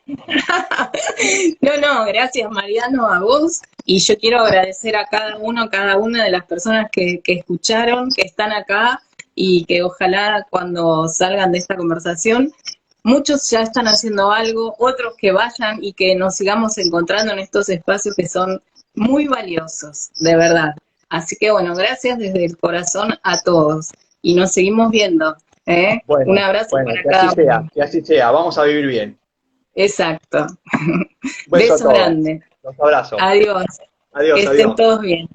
No, no, gracias Mariano, a vos. Y yo quiero agradecer a cada una de las personas que escucharon, que están acá y que ojalá cuando salgan de esta conversación, muchos ya están haciendo algo, otros que vayan y que nos sigamos encontrando en estos espacios que son muy valiosos, de verdad. Así que bueno, gracias desde el corazón a todos y nos seguimos viendo. ¿Eh? Un Bueno, abrazo bueno, para cada uno. que así sea. Vamos a vivir bien. Exacto. Un beso a Beso todos. grande. Los abrazo. Adiós. Que Adiós, estén adiós. todos bien.